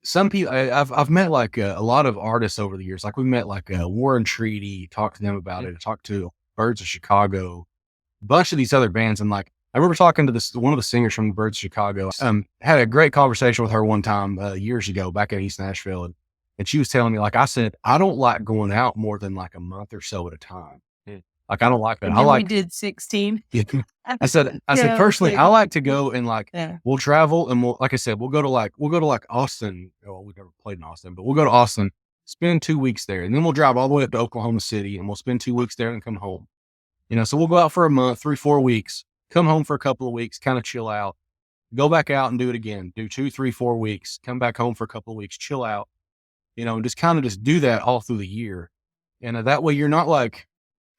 some people, I've met like a lot of artists over the years. Like, we met like War and Treaty, talked to them about it. I talked to Birds of Chicago, a bunch of these other bands. And like, I remember talking to one of the singers from the Birds of Chicago. Had a great conversation with her one time years ago back in East Nashville. And she was telling me, like, I said, I don't like going out more than like a month or so at a time. Like, I don't like that.
And
I
then
like,
we did 16.
I said personally, I like to go and like, we'll travel and like I said, we'll go to like Austin. Well, we've never played in Austin, but we'll go to Austin, spend 2 weeks there. And then we'll drive all the way up to Oklahoma City and we'll spend 2 weeks there and come home. So we'll go out for a month, 3, 4 weeks, come home for a couple of weeks, kind of chill out, go back out and do it again, do 2, 3, 4 weeks, come back home for a couple of weeks, chill out, and just do that all through the year. And that way you're not like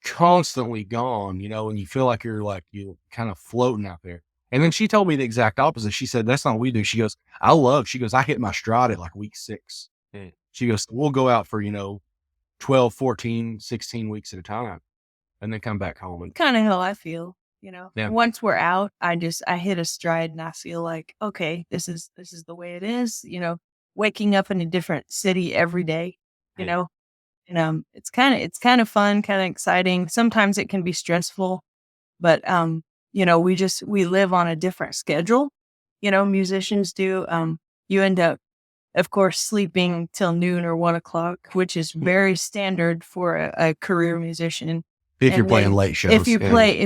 constantly gone, and you feel like you're kind of floating out there. And then she told me the exact opposite. She said, that's not what we do. She goes, I hit my stride at like week 6. She goes, we'll go out for, 12, 14, 16 weeks at a time and then come back home. And
Kind of how I feel,
Yeah.
Once we're out, I hit a stride and I feel like, okay, this is the way it is, waking up in a different city every day, you know, and it's kind of fun, kind of exciting. Sometimes it can be stressful, but we live on a different schedule. Musicians do. You end up, of course, sleeping till noon or 1 o'clock, which is very standard for a career musician.
if you're playing late shows,
If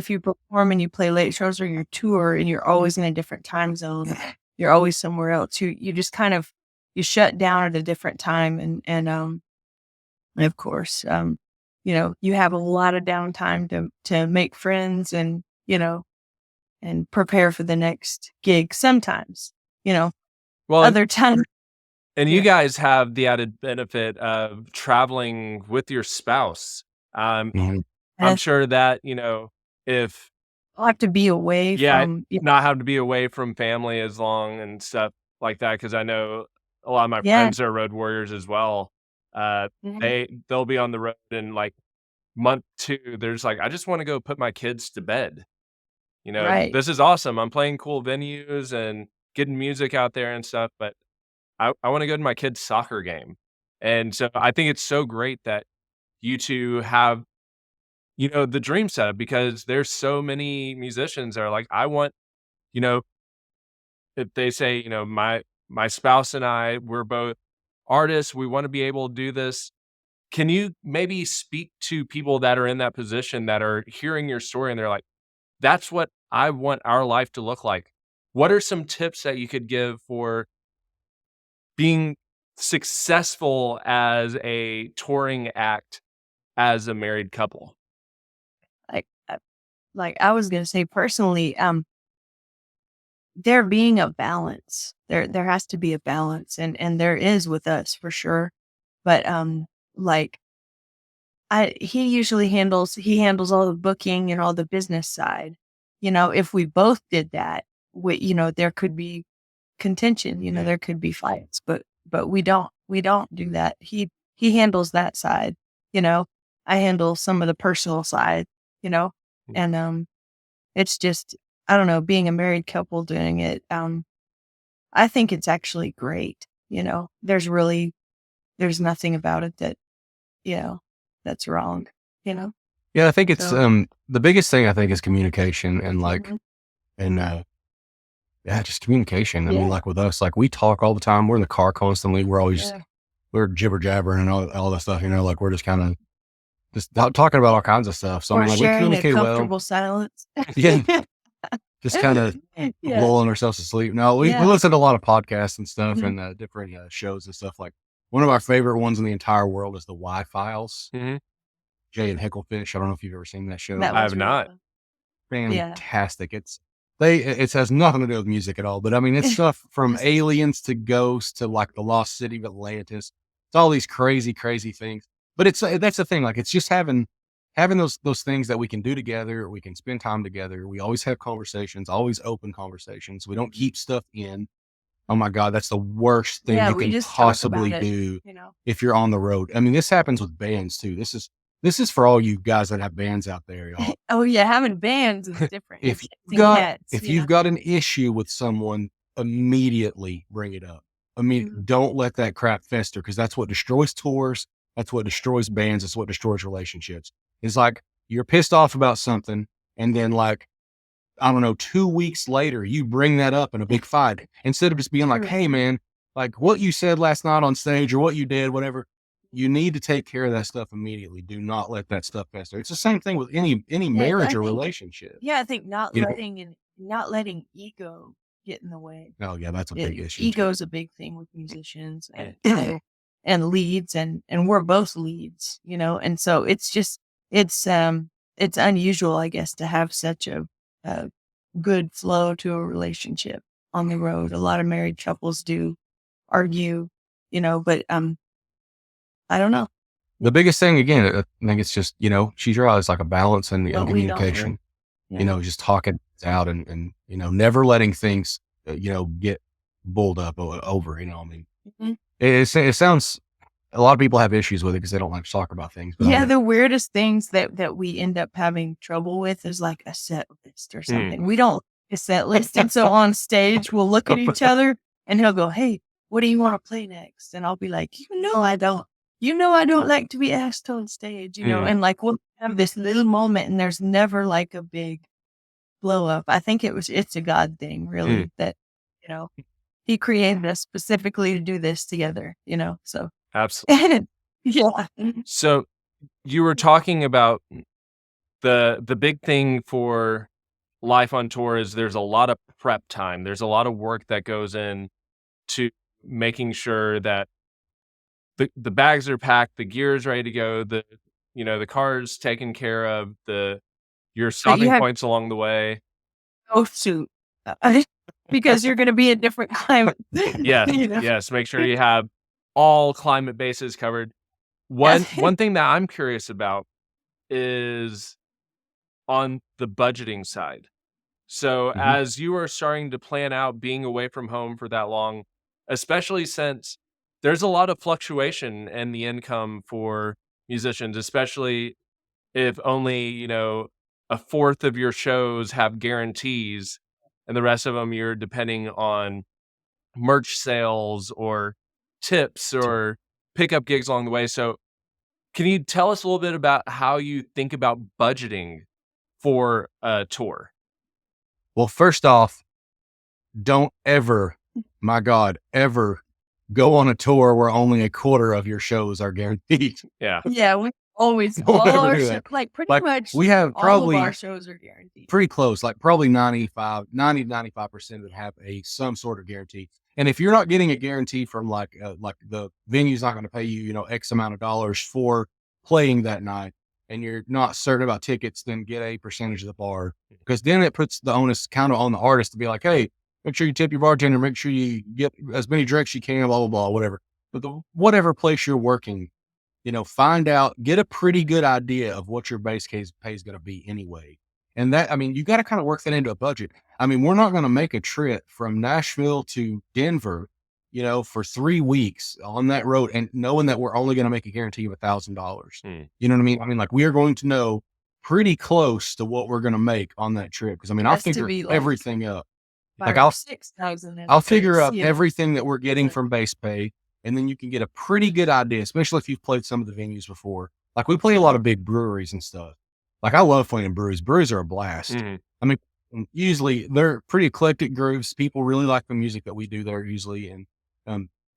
you perform and you play late shows or you tour and you're always in a different time zone, you're always somewhere else. You just kind of, you shut down at a different time. And of course, you have a lot of downtime to make friends and, and prepare for the next gig sometimes,
Well,
other times.
And you
Yeah.
guys have the added benefit of traveling with your spouse.
Mhm.
I'm
And
sure that, if
I'll have to be away
yeah,
from
not having to be away from family as long and stuff like that, because I know a lot of my
yeah.
friends are road warriors as well.
Mhm.
They'll be on the road in, like, month 2, they're just like, "I just wanna go put my kids to bed."
Right.
This is awesome. I'm playing cool venues and getting music out there and stuff, but I wanna go to my kid's soccer game. And so I think it's so great that you 2 have, the dream setup because there's so many musicians that are like, I want, you know, if they say, my spouse and I, we're both artists, we wanna be able to do this. Can you maybe speak to people that are in that position that are hearing your story and they're like, "That's what I want our life to look like." What are some tips that you could give for being successful as a touring act as a married couple?
Like, like I was gonna say personally, there being a balance. There has to be a balance, and there is with us for sure. But like he handles all the booking and all the business side. If we both did that, there could be contention. There could be fights, but we don't do that. He handles that side. You know, I handle some of the personal side. You know,
Mm.
and it's just I don't know, being a married couple doing it. I think it's actually great. There's nothing about it that you know that's wrong. You know,
Yeah, I think it's
so
the biggest thing I think is communication and like
mhm.
and yeah, just communication. I mean,
Yeah,
like with us, like we talk all the time. We're in the car constantly.
yeah.
We're jibber jabbering and all that stuff. Like we're just kind of talking about all kinds of stuff. So I
Or
mean, like we
sharing a
communicate well.
comfortable silence.
Yeah, just kind of
Yeah,
lulling ourselves to sleep. No, we
yeah.
listen to a lot of podcasts and stuff
Mhm.
and different shows and stuff. Like one of our favorite ones in the entire world is the Y Files.
Mhm.
Jay and Hecklefish. I don't know if you've ever seen that show.
That
I
was
have
really
not.
fun. Yeah.
Fantastic. It has nothing to do with music at all, but I mean it's stuff from aliens to ghosts to like the lost city of Atlantis. It's all these crazy, crazy things. But it's that's the thing. Like it's just having those things that we can do together. We can spend time together. We always have conversations, always open conversations. We don't keep stuff in. Oh my God, that's the worst thing
Yeah,
you
we
can
just talk about
possibly
it,
do
you know?
if you're on the road. I mean, this happens with bands too. This is for all you guys that have bands out there, y'all.
Oh, yeah, having bands is different. You're
If
chasing cats,
if you've got an issue with someone, immediately bring it up. I mean,
Mhm.
don't let that crap fester because that's what destroys tours. That's what destroys bands. It's what destroys relationships. It's like you're pissed off about something, and then like I don't know, 2 weeks later, you bring that up in a big fight instead of just being like,
True.
"Hey, man, like what you said last night on stage or what you did, whatever." You need to take care of that stuff immediately. Do not let that stuff fester. It's the same thing with any
Yeah,
marriage
I
or
think
relationship.
yeah, I think
You know,
not letting ego get in the way.
oh yeah, that's a big issue too.
Ego is a big thing with musicians
Yeah.
and leads, and we're both leads, and so it's unusual, I guess, to have such a good flow to a relationship on the road. A lot of married couples do argue, but I don't know.
The biggest thing, again, I think it's just she's right. It's like a balance and
But we don't really.
communication.
Yeah.
Just talking out and never letting things get bulled up over. I mean,
Mhm.
it sounds. A lot of people have issues with it because they don't like to talk about things. But I
Yeah,
mean,
the weirdest things that we end up having trouble with is like a set list or
Mm.
something. We don't like a set list, and so on stage, we'll look at each other, and he'll go, "Hey, what do you want to play next?" And I'll be like, I don't. I don't like to be asked on stage,
Mm.
and like we'll have this little moment, and there's never like a big blow up. I think it's a God thing,
Mm.
really, that you know He created us specifically to do this together. So
Absolutely.
and yeah.
So you were talking about the big thing for life on tour is there's a lot of prep time. There's a lot of work that goes in to making sure that the bags are packed, the gear is ready to go, the car's taken care of, your
But you
stopping
have
points along the way.
no suit. because you're going to be in different climate.
Yes,
you know?
yes. Make sure you have all climate bases covered. One thing that I'm curious about is on the budgeting side. So
Mhm.
as you are starting to plan out being away from home for that long, especially since there's a lot of fluctuation in the income for musicians, especially if only, a fourth of your shows have guarantees and the rest of them you're depending on merch sales or tips or pickup gigs along the way. So can you tell us a little bit about how you think about budgeting for a tour?
Well, first off, don't ever, my God, ever go on a tour where only a quarter of your shows are guaranteed.
Yeah.
Yeah, we always
Don't
all
ever
our
do
show,
that.
like pretty
Like,
much
we have
all of our
probably
shows are guaranteed.
pretty close, like probably 90 to 95% would have some sort of guarantee. And if you're not getting a guarantee from like the venue's not going to pay you, X amount of dollars for playing that night, and you're not certain about tickets, then get a percentage of the bar, because then it puts the onus kind of on the artist to be like, hey, make sure you tip your bartender, make sure you get as many drinks you can, blah, blah, blah, whatever. But whatever place you're working, find out, get a pretty good idea of what your base case pay is going to be anyway. And that, I mean, you got to kind of work that into a budget. I mean, we're not going to make a trip from Nashville to Denver, for 3 weeks on that road and knowing that we're only going to make a guarantee of $1,000. You know what I mean? I mean, like, we are going to know pretty close to what we're going to make on that trip. Because I mean, I'll
Has to
figure
be, like,
everything up.
5
Like,
or 6,000.
I'll figure up
you know?
everything that we're getting from base pay, and then you can get a pretty good idea, especially if you've played some of the venues before. Like, we play a lot of big breweries and stuff. Like, I love playing breweries. Breweries are a blast.
Mhm.
I mean, usually they're pretty eclectic groups. People really like the music that we do there usually, and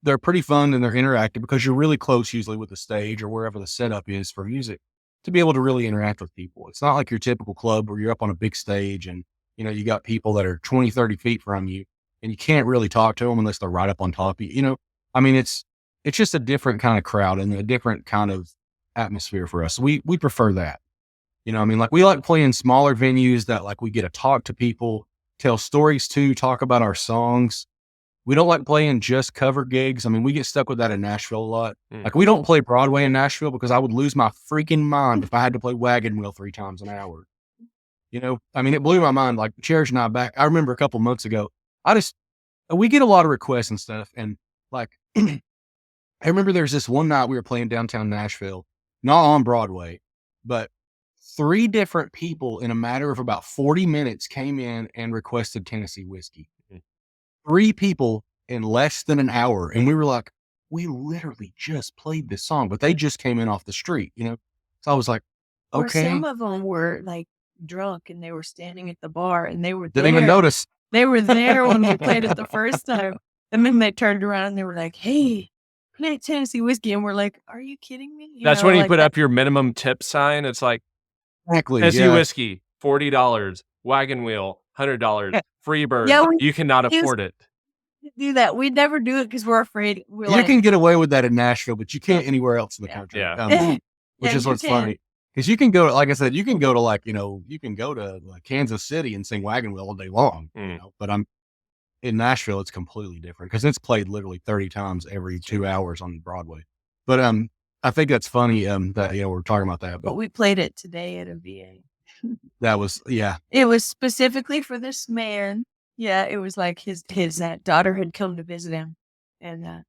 they're pretty fun and they're interactive because you're really close usually with the stage or wherever the setup is for music to be able to really interact with people. It's not like your typical club where you're up on a big stage and, you got people that are 20, 30 feet from you and you can't really talk to them unless they're right up on top of you. I mean, it's just a different kind of crowd and a different kind of atmosphere for us. We prefer that. I mean, like, we like playing smaller venues that, like, we get to talk to people, tell stories to, talk about our songs. We don't like playing just cover gigs. I mean, we get stuck with that in Nashville a lot. Like, we don't play Broadway in Nashville because I would lose my freaking mind if I had to play Wagon Wheel 3 times an hour. I mean, it blew my mind. Like, Cherish and I I remember a couple months ago, we get a lot of requests and stuff. And like, I remember there's this one night we were playing downtown Nashville, not on Broadway, but 3 different people in a matter of about 40 minutes came in and requested Tennessee whiskey. 3 people in less than an hour. And we were like, we literally just played this song, but they just came in off the street, So I was like,
Or
okay.
some of them were like drunk and they were standing at the bar and they were
Didn't even
there.
notice.
They were there when we played it the first time. And then they turned around and they were like, hey, play Tennessee whiskey. And we're like, are you kidding me?
That's when you
like
put
that.
up your minimum tip sign. It's like
Exactly.
Tennessee
Yeah.
whiskey, $40, Wagon Wheel, $100, free bird.
Yeah,
You cannot
we used
afford it.
to do that. We'd never do it because we're afraid. We're
You
like,
can get away with that in Nashville, but you can't anywhere else in the country.
Yeah.
Which
Yeah,
is
you
what's
can.
funny. Because you can go, like I said, you can go to you can go to like Kansas City and sing Wagon Wheel all day long. But in Nashville, it's completely different because it's played literally 30 times every 2 hours on Broadway. But I think that's funny that we're talking about that.
But
But
we played it today at a VA.
that was
It was specifically for this man. Yeah, it was like his daughter had come to visit him, and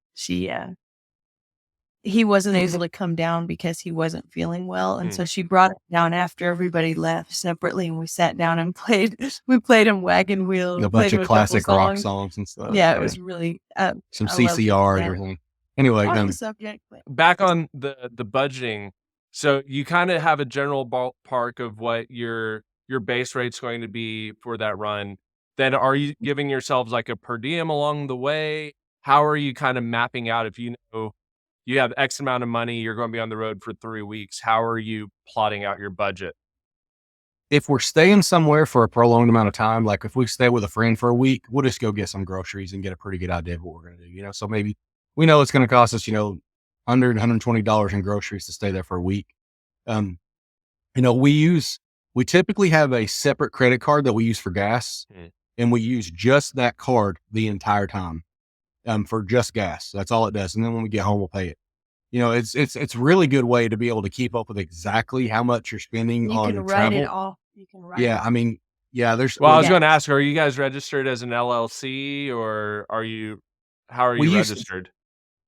he wasn't able to come down because he wasn't feeling well, and so she brought him down after everybody left separately, and we sat down and played. We played him Wagon Wheel,
a bunch
played
of
him
classic
couple
rock
songs.
songs and stuff.
Yeah, it was really
some
I loved
CCR and
that.
everything. Anyway,
Off the subject, but
Back on the budgeting. So you kind of have a general ballpark of what your base rate's going to be for that run. Then are you giving yourselves like a per diem along the way? How are you kind of mapping out if you know you have X amount of money, you're going to be on the road for 3 weeks? How are you plotting out your budget?
if we're staying somewhere for a prolonged amount of time, like if we stay with a friend for a week, we'll just go get some groceries and get a pretty good idea of what we're going to do, So maybe we know it's going to cost us, under $120 in groceries to stay there for a week. We typically have a separate credit card that we use for gas. and we use just that card the entire time, for just gas. That's all it does. And then when we get home, we'll pay it. It's really good way to be able to keep up with exactly how much you're spending
You can
on
write
travel.
it off. You can write
Yeah.
it.
I mean, yeah, there's,
Well, I was
Yeah.
going to ask, are you guys registered as an LLC or how are
We
you
used to-
registered?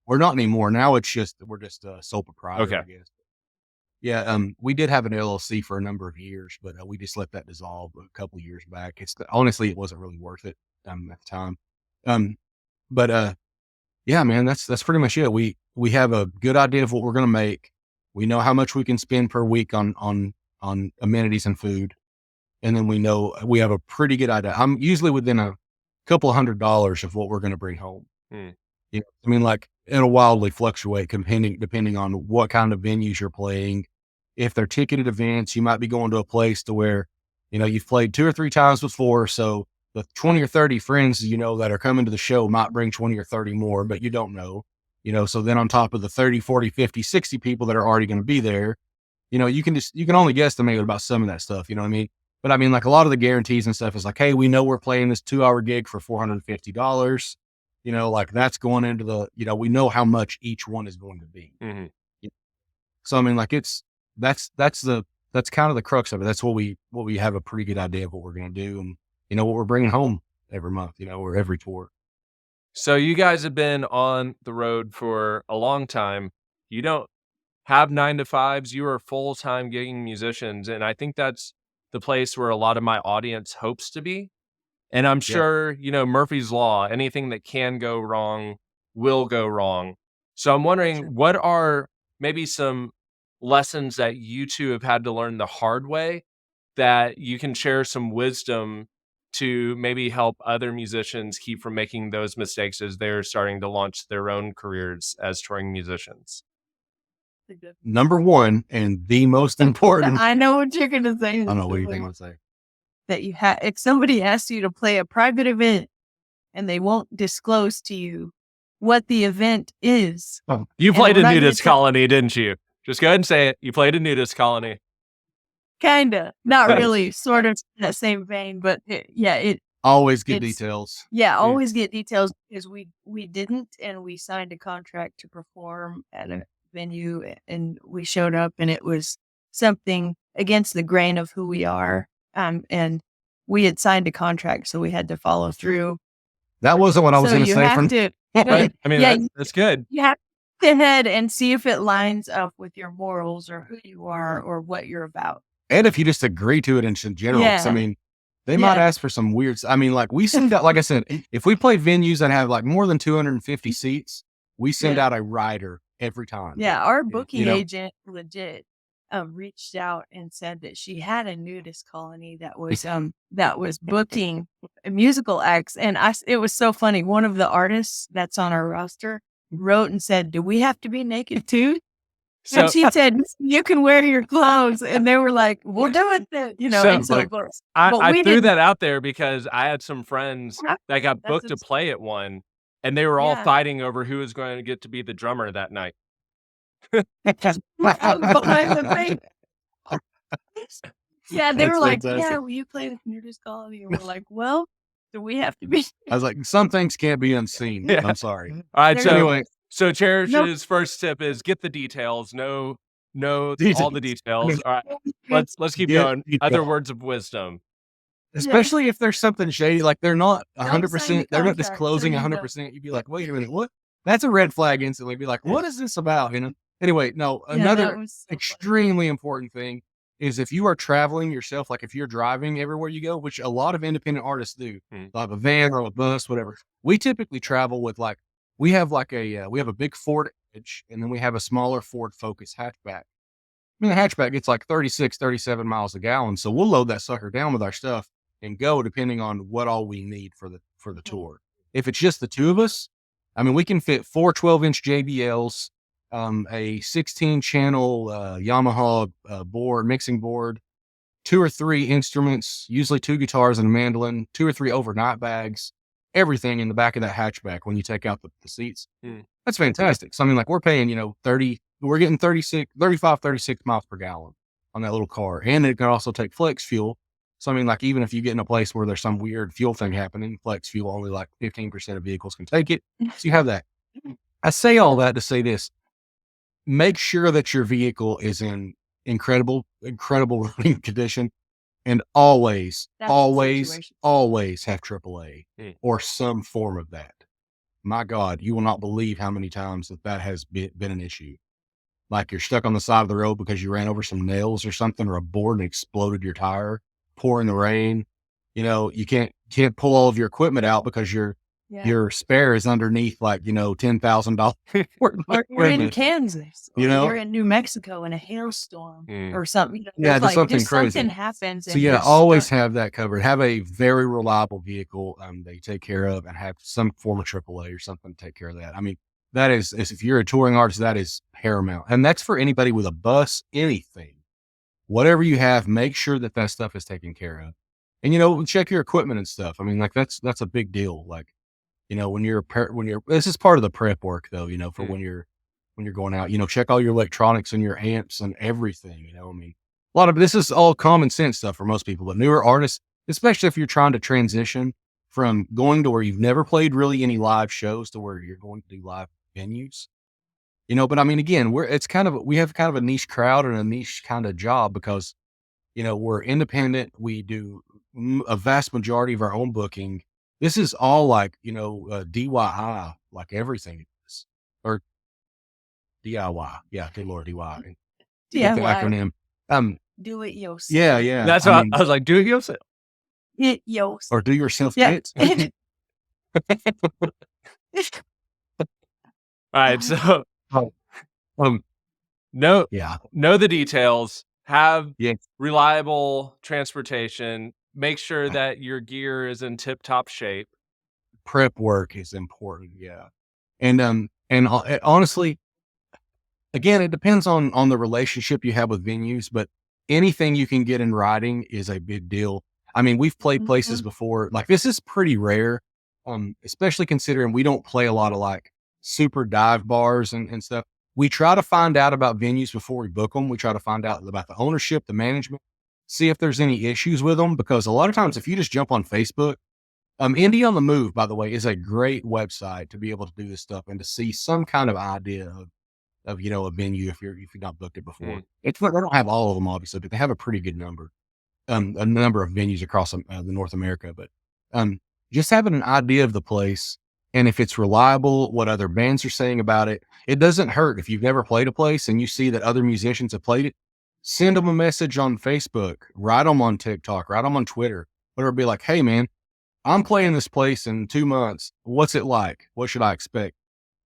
we're not anymore. Now we're just a sole proprietor,
Okay.
I guess. Yeah. We did have an LLC for a number of years, but we just let that dissolve a couple of years back. Honestly, it wasn't really worth it, at the time. But yeah, man, that's pretty much it. We have a good idea of what we're going to make. We know how much we can spend per week on amenities and food. And then we know we have a pretty good idea. I'm usually within a couple of $100 of what we're going to bring home.
Hmm.
I mean, like, it'll wildly fluctuate depending on what kind of venues you're playing. If they're ticketed events, you might be going to a place to where, you've played 2 or 3 times before. So the 20 or 30 friends, that are coming to the show might bring 20 or 30 more, but you don't know, so then on top of the 30, 40, 50, 60 people that are already going to be there, you can only guesstimate about some of that stuff. You know what I mean? But I mean, like, a lot of the guarantees and stuff is like, hey, we know we're playing this 2-hour gig for $450. Like, that's going into the, we know how much each one is going to be.
Mhm.
So, I mean, like, that's kind of the crux of it. That's what we have a pretty good idea of what we're going to do, and, what we're bringing home every month, or every tour.
So you guys have been on the road for a long time. You don't have 9 to 5s. You are full-time gigging musicians. And I think that's the place where a lot of my audience hopes to be. And I'm sure, Murphy's Law, anything that can go wrong will go wrong. So I'm wondering, what are maybe some lessons that you two have had to learn the hard way that you can share some wisdom to maybe help other musicians keep from making those mistakes as they're starting to launch their own careers as touring musicians?
Number one, and the most important.
I know what you're going to say.
I don't know. What do you think I would say?
That if somebody asks you to play a private event and they won't disclose to you what the event is.
You
And
played
we're
a
not gonna
nudist
tell-
colony, didn't you? Just go ahead and say it. You played a nudist colony.
Kinda, not
Thanks.
really, sort of in that same vein, but
Always get
It's-
details.
always get details because we didn't, and we signed a contract to perform at a venue, and we showed up, and it was something against the grain of who we are, and we had signed a contract, so we had to follow through.
That wasn't what I was
So
going to
you
say.
have to,
Right? I mean,
Yeah,
that's good.
you have to go ahead and see if it lines up with your morals or who you are or what you're about.
And if you just agree to it in general, 'cause, I
Yeah.
mean, they might
Yeah.
ask for some weird. I mean, like, we send out, like I said, if we play venues that have like more than 250 seats, we send
Yeah.
out a rider every time.
Yeah, our booking
know-
agent legit reached out and said that she had a nudist colony that was booking musical acts, and it was so funny. One of the artists that's on our roster wrote and said, "Do we have to be naked too?"
So,
And she said, "You can wear your clothes," and they were like, "We'll do it then,"
So,
And so,
like,
but
I
we
threw
didn't-
that out there because I had some friends that got
That's
booked to
ins-
play at one, and they were all
Yeah.
fighting over who was going to get to be the drummer that night.
behind the thing. Yeah, they
That's
were like,
fantastic.
"Yeah, will you play with nudist colony?" And we're like, "Well, do we have to be?"
I was like, some things can't be unseen.
Yeah.
I'm sorry.
All right,
There
so
you
Anyway,
so Cherish's first tip is get the details. Know all the details. All right, let's keep
Get
going.
details.
Other words of wisdom.
especially if there's something shady, like they're not
Don't
100%,
sign the
they're not
contract,
disclosing
there you go.
100%. You'd be like, wait a minute, what? That's a red flag instantly. Be like, what is this about? Anyway, no,
Yeah,
another
that was so funny.
extremely important thing is if you are traveling yourself, like if you're driving everywhere you go, which a lot of independent artists do,
Hmm.
they'll have a van or a bus, whatever. We typically travel with we have a big Ford Edge, and then we have a smaller Ford Focus hatchback. I mean, the hatchback gets like 36, 37 miles a gallon. So we'll load that sucker down with our stuff and go depending on what all we need for the tour. If it's just the two of us, I mean, we can fit 4 12-inch JBLs, a 16-channel Yamaha mixing board, 2 or 3 instruments, usually 2 guitars and a mandolin, 2 or 3 overnight bags, everything in the back of that hatchback when you take out the seats.
Hmm.
That's fantastic. So, I mean, like, we're paying, we're getting 35, 36 miles per gallon on that little car. And it can also take flex fuel. So, I mean, like, even if you get in a place where there's some weird fuel thing happening, flex fuel, only like 15% of vehicles can take it. So you have that. I say all that to say this: make sure that your vehicle is in incredible running condition, and always,
That's the
always,
situation.
always have AAA
Mm.
or some form of that. My God, you will not believe how many times that has been an issue. Like you're stuck on the side of the road because you ran over some nails or something, or a board and exploded your tire, pouring the rain. You know, you can't pull all of your equipment out because
Yeah.
your spare is underneath, like, you know, $10,000 worth of
Or you're in
equipment.
Kansas, or
You know?
you're in New Mexico in a hailstorm or something. You know,
Yeah,
there's
just
like
something crazy.
something happens,
So
and
yeah,
you're
always
stuck.
have that covered. Have a very reliable vehicle they take care of, and have some form of AAA or something to take care of that. I mean, that is if you're a touring artist, that is paramount. And that's for anybody with a bus, anything. Whatever you have, make sure that stuff is taken care of. And, you know, check your equipment and stuff. I mean, like, that's a big deal. Like, you know, when you're this is part of the prep work though, you know, for when you're going out, you know, check all your electronics and your amps and everything, you know. I mean, a lot of this is all common sense stuff for most people, but newer artists, especially if you're trying to transition from going to where you've never played really any live shows to where you're going to do live venues, you know. But I mean, again, we have kind of a niche crowd and a niche kind of job because, you know, we're independent. We do a vast majority of our own booking. This is all like, you know, DIY, like everything is, or DIY. Yeah, good Lord, DIY. Get the
DIY.
acronym.
Do it yourself.
Yeah.
That's
I
what
mean,
I was like, do it yourself.
It yourself.
or do yourself
Yeah.
bits.
All right. So
Um,
know
yeah,
the details, have
yeah.
reliable transportation, make sure that your gear is in tip top shape.
Prep work is important. Yeah. And honestly, again, it depends on the relationship you have with venues, but anything you can get in writing is a big deal. I mean, we've played places before, like, this is pretty rare, especially considering we don't play a lot of like super dive bars and stuff. We try to find out about venues before we book them. We try to find out about the ownership, the management, see if there's any issues with them, because a lot of times if you just jump on Facebook, Indie on the Move, by the way, is a great website to be able to do this stuff and to see some kind of idea of, you know, a venue if you've not booked it before. It's they don't have all of them obviously, but they have a pretty good number, a number of venues across the North America. But just having an idea of the place, and if it's reliable, what other bands are saying about it, it doesn't hurt. If you've never played a place and you see that other musicians have played it, send them a message on Facebook, write them on TikTok, write them on Twitter, whatever. Be like, hey man, I'm playing this place in 2 months. What's it like? What should I expect?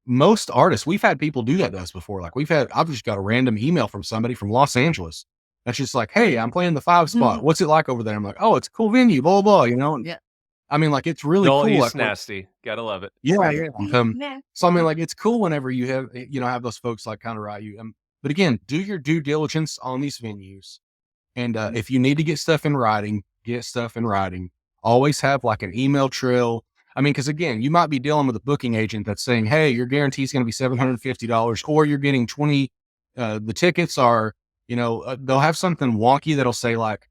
Most artists, we've had people do that to us before. Like, I've just got a random email from somebody from Los Angeles. That's just like, hey, I'm playing the 5 spot. What's it like over there? I'm like, oh, it's a cool venue, blah, blah, blah, you know?
Yeah.
I mean, like, it's really
Dull
cool.
East
Like,
nasty. Gotta love it.
yeah, yeah.
Nah.
So I mean, like, it's cool whenever you have, you know, have those folks like kind of write you. But again, do your due diligence on these venues. And if you need to get stuff in writing, get stuff in writing. Always have like an email trail. I mean, because again, you might be dealing with a booking agent that's saying, hey, your guarantee is going to be $750, or you're getting 20. The tickets are, you know, they'll have something wonky that'll say like,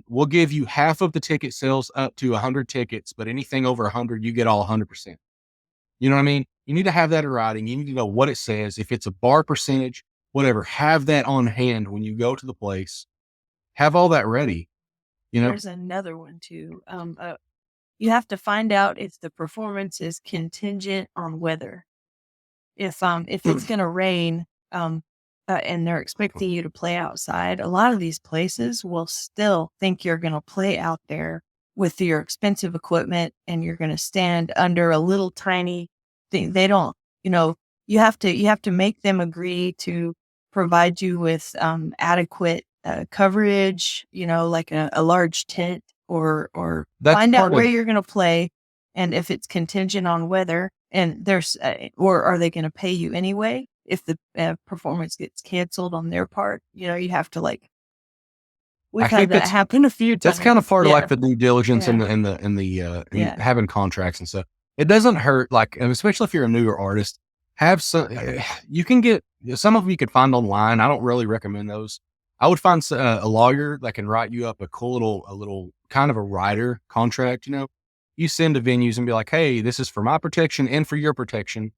we'll give you half of the ticket sales up to 100 tickets, but anything over 100, you get all 100%. You know what I mean? You need to have that in writing. You need to know what it says. If it's a bar percentage, whatever, have that on hand when you go to the place. Have all that ready. You know,
There's another one too. You have to find out if the performance is contingent on weather. If it's going to rain, and they're expecting you to play outside, a lot of these places will still think you're going to play out there with your expensive equipment, and you're going to stand under a little tiny thing. They don't, you know, you have to make them agree to provide you with adequate coverage, you know, like a large tent, or
That's
find out
part of-
where you're going to play, and if it's contingent on weather, and there's or are they going to pay you anyway if the performance gets canceled on their part. You know, you have to like. We've had that happen a few times.
That's kind of part of like the due diligence
Yeah.
and the
Yeah.
having contracts and stuff. It doesn't hurt, like, and especially if you're a newer artist, have some. You can get some of them you could find online. I don't really recommend those. I would find a lawyer that can write you up a little kind of a rider contract. You send to venues and be like, hey, this is for my protection and for your protection.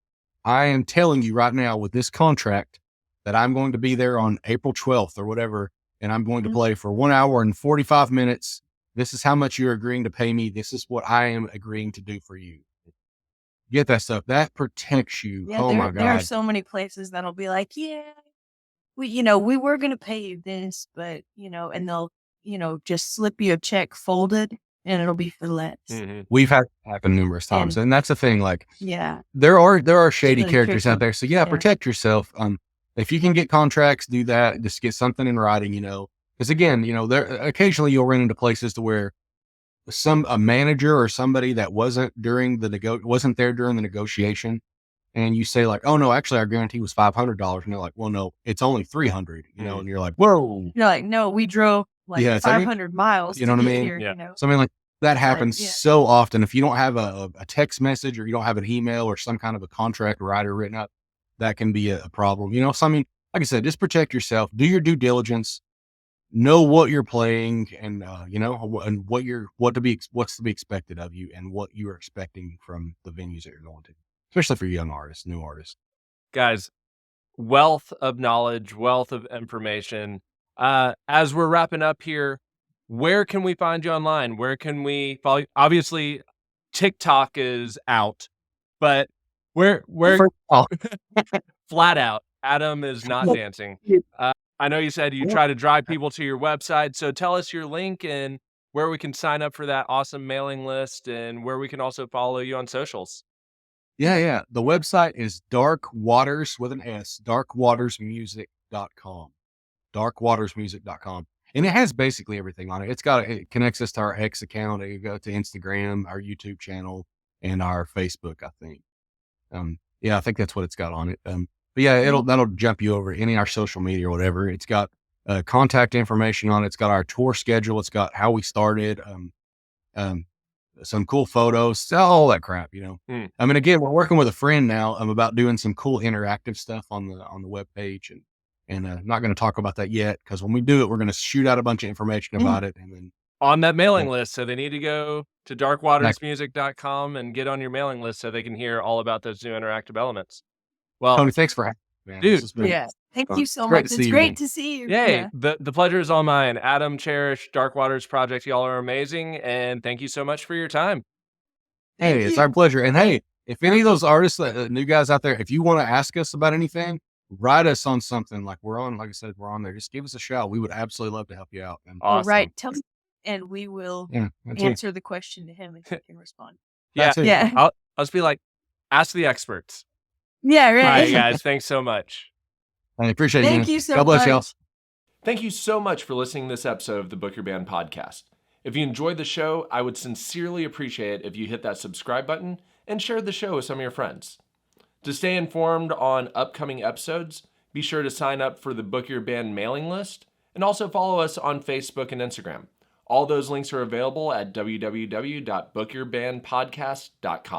I am telling you right now with this contract that I'm going to be there on April 12th or whatever, and I'm going to play for 1 hour and 45 minutes. This is how much you're agreeing to pay me. This is what I am agreeing to do for you. Get that stuff. That protects you.
Yeah,
Oh my
there are
God.
so many places that'll be like, yeah, we were going to pay you this, but, and they'll, just slip you a check folded and it'll be for less.
Mm-hmm.
We've had it happen numerous times. And that's the thing. Like,
Yeah.
there are shady
really
characters out
tricky.
there. So yeah, protect yourself. If you can get contracts, do that. Just get something in writing, because again, there occasionally you'll run into places to where a manager or somebody that wasn't there during the negotiation, and you say like, oh no, actually our guarantee was $500, and they're like, well no, it's only $300, and you're like, whoa.
You're like, no, we drove like 500 miles.
You know
to
what I
get
mean?
Here,
Yeah.
Something like that happens
yeah.
so often. If you don't have a text message or you don't have an email or some kind of a contract rider written up, that can be a problem. So I mean, like I said, just protect yourself, do your due diligence, know what you're playing, and and what's to be expected of you, and what you are expecting from the venues that you're going to, especially for young artists, new artists.
Guys, wealth of knowledge, wealth of information. As we're wrapping up here, where can we find you online? Where can we follow you? Obviously, TikTok is out, but where flat out, Adam is not dancing. I know you said you try to drive people to your website, so tell us your link and where we can sign up for that awesome mailing list, and where we can also follow you on socials.
Yeah. The website is Dark Waters with an S, darkwatersmusic.com. Darkwatersmusic.com. And it has basically everything on it. It connects us to our X account. You go to Instagram, our YouTube channel, and our Facebook, I think. I think that's what it's got on it. But yeah, that'll jump you over any of our social media or whatever. It's got contact information on it. It's got our tour schedule. It's got how we started, some cool photos, all that crap, I mean, again, we're working with a friend now about doing some cool interactive stuff on the webpage, and not going to talk about that yet, because when we do it, we're going to shoot out a bunch of information about it, and then
on that mailing list. So they need to go to darkwatersmusic.com and get on your mailing list so they can hear all about those new interactive elements. Well,
Tony, thanks for having me, man.
Dude,
thank you so much. It's great to see you.
Yay.
Yeah.
The pleasure is all mine. Adam, Cherish, Dark Waters Project, y'all are amazing, and thank you so much for your time.
Hey, it's our pleasure. And hey, if any of those artists, new guys out there, if you want to ask us about anything, write us on something. Like I said, we're on there. Just give us a shout. We would absolutely love to help you out. And
Awesome.
Right. Tell me, and we will answer the question to him and he can respond.
Yeah. I'll just be like, ask the experts.
Yeah, right.
All right, guys. Thanks so much.
I appreciate it.
Thank you so much.
God bless y'all.
Thank you so much for listening to this episode of the Book Your Band podcast. If you enjoyed the show, I would sincerely appreciate it if you hit that subscribe button and share the show with some of your friends. To stay informed on upcoming episodes, be sure to sign up for the Book Your Band mailing list, and also follow us on Facebook and Instagram. All those links are available at www.bookyourbandpodcast.com.